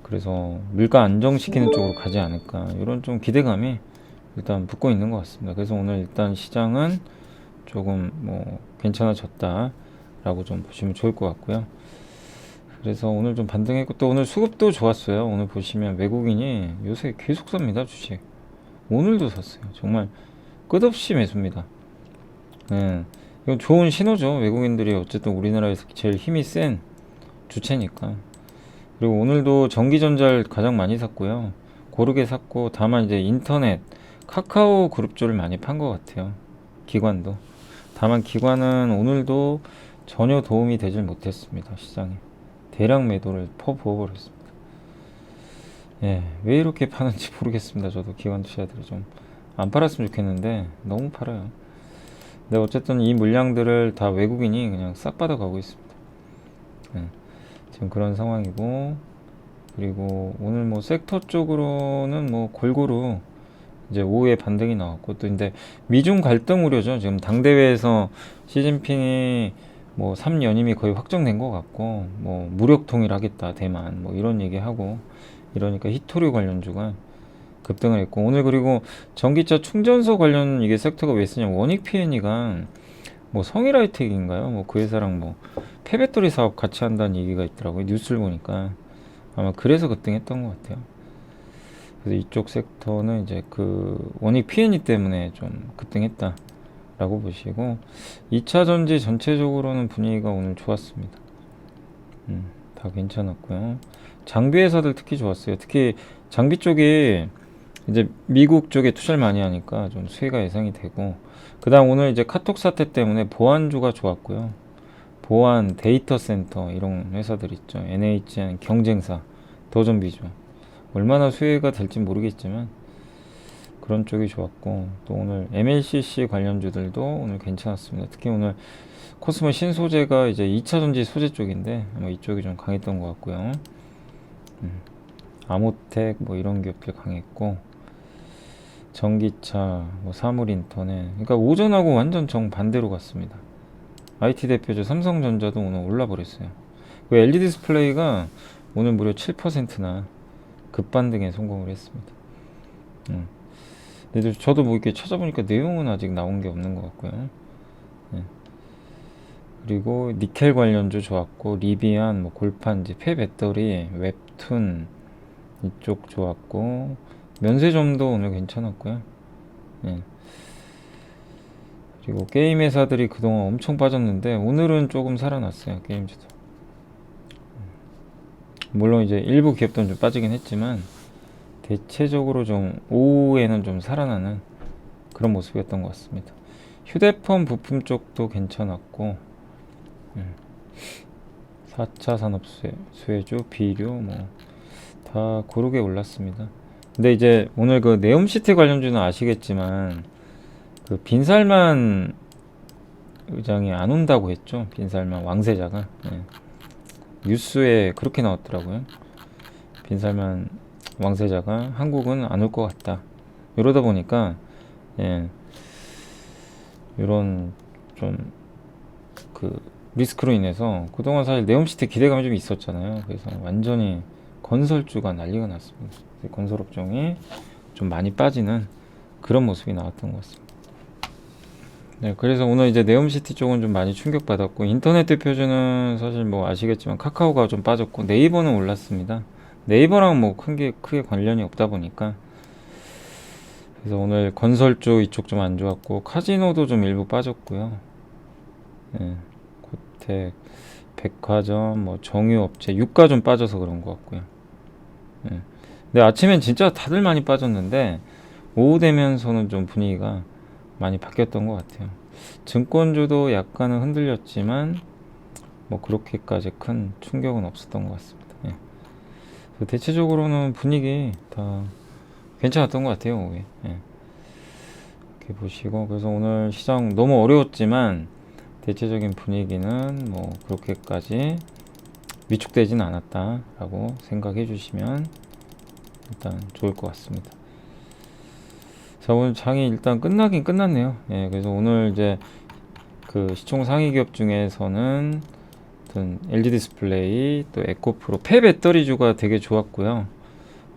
그래서 물가 안정시키는 쪽으로 가지 않을까, 이런 좀 기대감이 일단 붙고 있는 것 같습니다. 그래서 오늘 일단 시장은 조금 뭐 괜찮아졌다라고 좀 보시면 좋을 것 같고요. 그래서 오늘 좀 반등했고, 또 오늘 수급도 좋았어요. 오늘 보시면 외국인이 요새 계속 삽니다, 주식. 오늘도 샀어요. 정말 끝없이 매수입니다. 예. 이건 좋은 신호죠. 외국인들이 어쨌든 우리나라에서 제일 힘이 센 주체니까. 그리고 오늘도 전기전자를 가장 많이 샀고요. 고르게 샀고, 다만 이제 인터넷, 카카오 그룹주를 많이 판 것 같아요. 기관도. 다만 기관은 오늘도 전혀 도움이 되질 못했습니다. 시장에. 대량 매도를 퍼부어버렸습니다. 예, 왜 이렇게 파는지 모르겠습니다. 저도 기관 투자들이 좀 안 팔았으면 좋겠는데 너무 팔아요. 근데 어쨌든 이 물량들을 다 외국인이 그냥 싹 받아가고 있습니다. 예, 지금 그런 상황이고, 그리고 오늘 뭐 섹터 쪽으로는 뭐 골고루 이제 오후에 반등이 나왔고, 또 근데 미중 갈등 우려죠. 지금 당대회에서 시진핑이 뭐 3연임이 거의 확정된 것 같고, 뭐 무력 통일하겠다 대만, 뭐 이런 얘기하고 이러니까 히토류 관련주가 급등을 했고, 오늘 그리고 전기차 충전소 관련 이게 섹터가 왜 쓰냐, 원익 PN이가 뭐 성일하이텍인가요? 뭐 그 회사랑 뭐 폐배터리 사업 같이 한다는 얘기가 있더라고요. 뉴스를 보니까 아마 그래서 급등했던 것 같아요. 그래서 이쪽 섹터는 이제 그 원익 PN이 때문에 좀 급등했다라고 보시고, 2차 전지 전체적으로는 분위기가 오늘 좋았습니다. 다 괜찮았고요. 장비 회사들 특히 좋았어요. 특히 장비 쪽이 이제 미국 쪽에 투자를 많이 하니까 좀 수혜가 예상이 되고, 그 다음 오늘 이제 카톡 사태 때문에 보안주가 좋았고요. 보안, 데이터 센터 이런 회사들 있죠. NHN 경쟁사, 도전비죠. 얼마나 수혜가 될지 모르겠지만 그런 쪽이 좋았고, 또 오늘 MLCC 관련주들도 오늘 괜찮았습니다. 특히 오늘 코스모 신소재가 이제 2차 전지 소재 쪽인데 뭐 이쪽이 좀 강했던 것 같고요. 아모텍 뭐 이런 기업들 강했고, 전기차, 뭐 사물인터넷, 그러니까 오전하고 완전 정반대로 갔습니다. IT 대표죠. 삼성전자도 오늘 올라버렸어요. 그 LED 디스플레이가 오늘 무려 7%나 급반등에 성공을 했습니다. 근데 저도 뭐 이렇게 찾아보니까 내용은 아직 나온 게 없는 것 같고요. 네. 그리고 니켈 관련주 좋았고, 리비안, 뭐 골판지, 폐배터리, 웹툰 이쪽 좋았고, 면세점도 오늘 괜찮았고요. 네. 그리고 게임 회사들이 그동안 엄청 빠졌는데 오늘은 조금 살아났어요. 게임주도. 물론 이제 일부 기업들은 좀 빠지긴 했지만 대체적으로 좀 오후에는 좀 살아나는 그런 모습이었던 것 같습니다. 휴대폰 부품 쪽도 괜찮았고 4차 산업 수혜주, 비료 뭐 다 고르게 올랐습니다. 근데 이제 오늘 그 네옴시티 관련주는 아시겠지만 그 빈살만 의장이 안 온다고 했죠. 빈살만 왕세자가 뉴스에 그렇게 나왔더라고요. 빈살만 왕세자가 한국은 안 올 것 같다. 이러다 보니까 이런 좀 그 리스크로 인해서 그동안 사실 네옴시티 기대감이 좀 있었잖아요. 그래서 완전히 건설주가 난리가 났습니다. 건설업종이 좀 많이 빠지는 그런 모습이 나왔던 것 같습니다. 네, 그래서 오늘 이제 네옴시티 쪽은 좀 많이 충격받았고 인터넷 대표주는 사실 뭐 아시겠지만 카카오가 좀 빠졌고 네이버는 올랐습니다. 네이버랑 뭐 크게 관련이 없다 보니까 그래서 오늘 건설주 이쪽 좀 안 좋았고 카지노도 좀 일부 빠졌고요. 고택, 백화점, 뭐 정유업체, 유가 좀 빠져서 그런 것 같고요. 근데 아침엔 진짜 다들 많이 빠졌는데 오후 되면서는 좀 분위기가 많이 바뀌었던 것 같아요. 증권주도 약간은 흔들렸지만 뭐 그렇게까지 큰 충격은 없었던 것 같습니다. 대체적으로는 분위기 다 괜찮았던 것 같아요. 오후에. 이렇게 보시고 그래서 오늘 시장 너무 어려웠지만 대체적인 분위기는 뭐 그렇게까지 위축되진 않았다라고 생각해 주시면 일단 좋을 것 같습니다. 자, 오늘 장이 일단 끝나긴 끝났네요. 그래서 오늘 이제 그 시총 상위 기업 중에서는 LG 디스플레이, 또 에코프로, 폐배터리주가 되게 좋았고요.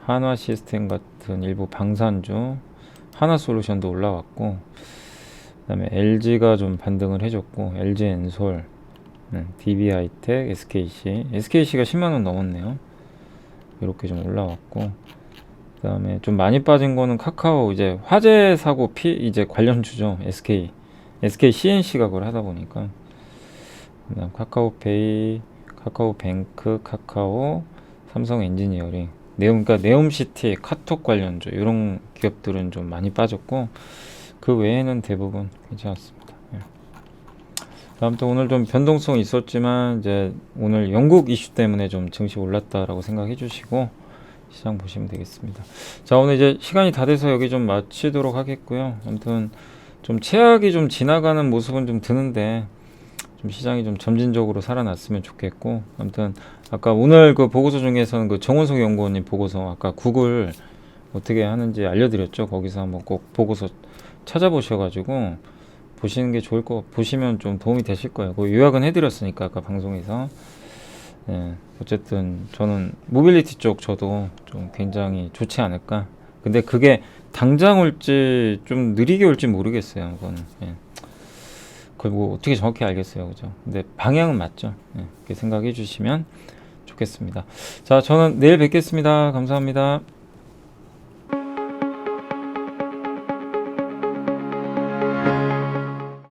한화 시스템 같은 일부 방산주, 하나솔루션도 올라왔고, 그다음에 LG가 좀 반등을 해줬고, LG 엔솔, DB하이텍, SKC가 10만 원 넘었네요. 이렇게 좀 올라왔고, 그다음에 좀 많이 빠진 거는 카카오 이제 화재 사고 이제 관련주죠. SK CNC가 그걸 하다 보니까 그다음 카카오페이, 카카오뱅크, 카카오, 삼성 엔지니어링, 그러니까 네옴시티, 카톡 관련주 이런 기업들은 좀 많이 빠졌고 그 외에는 대부분 괜찮았습니다. 다음 또 오늘 좀 변동성 있었지만 이제 오늘 영국 이슈 때문에 좀 증시 올랐다라고 생각해 주시고 시장 보시면 되겠습니다. 자, 오늘 이제 시간이 다 돼서 여기 좀 마치도록 하겠고요. 아무튼 좀 최악이 좀 지나가는 모습은 좀 드는데 좀 시장이 좀 점진적으로 살아났으면 좋겠고 아무튼 아까 오늘 그 보고서 중에서는 그 정원석 연구원님 보고서 아까 구글 어떻게 하는지 알려드렸죠. 거기서 한번 꼭 보고서 찾아보셔가지고 보시는 게 좋을 거 보시면 좀 도움이 되실 거예요. 그 요약은 해드렸으니까 아까 방송에서 어쨌든 저는 모빌리티 쪽 저도 좀 굉장히 좋지 않을까. 근데 그게 당장 올지 좀 느리게 올지 모르겠어요. 그거는 그리고 어떻게 정확히 알겠어요, 그죠? 근데 방향은 맞죠. 그렇게 생각해 주시면 좋겠습니다. 자, 저는 내일 뵙겠습니다. 감사합니다.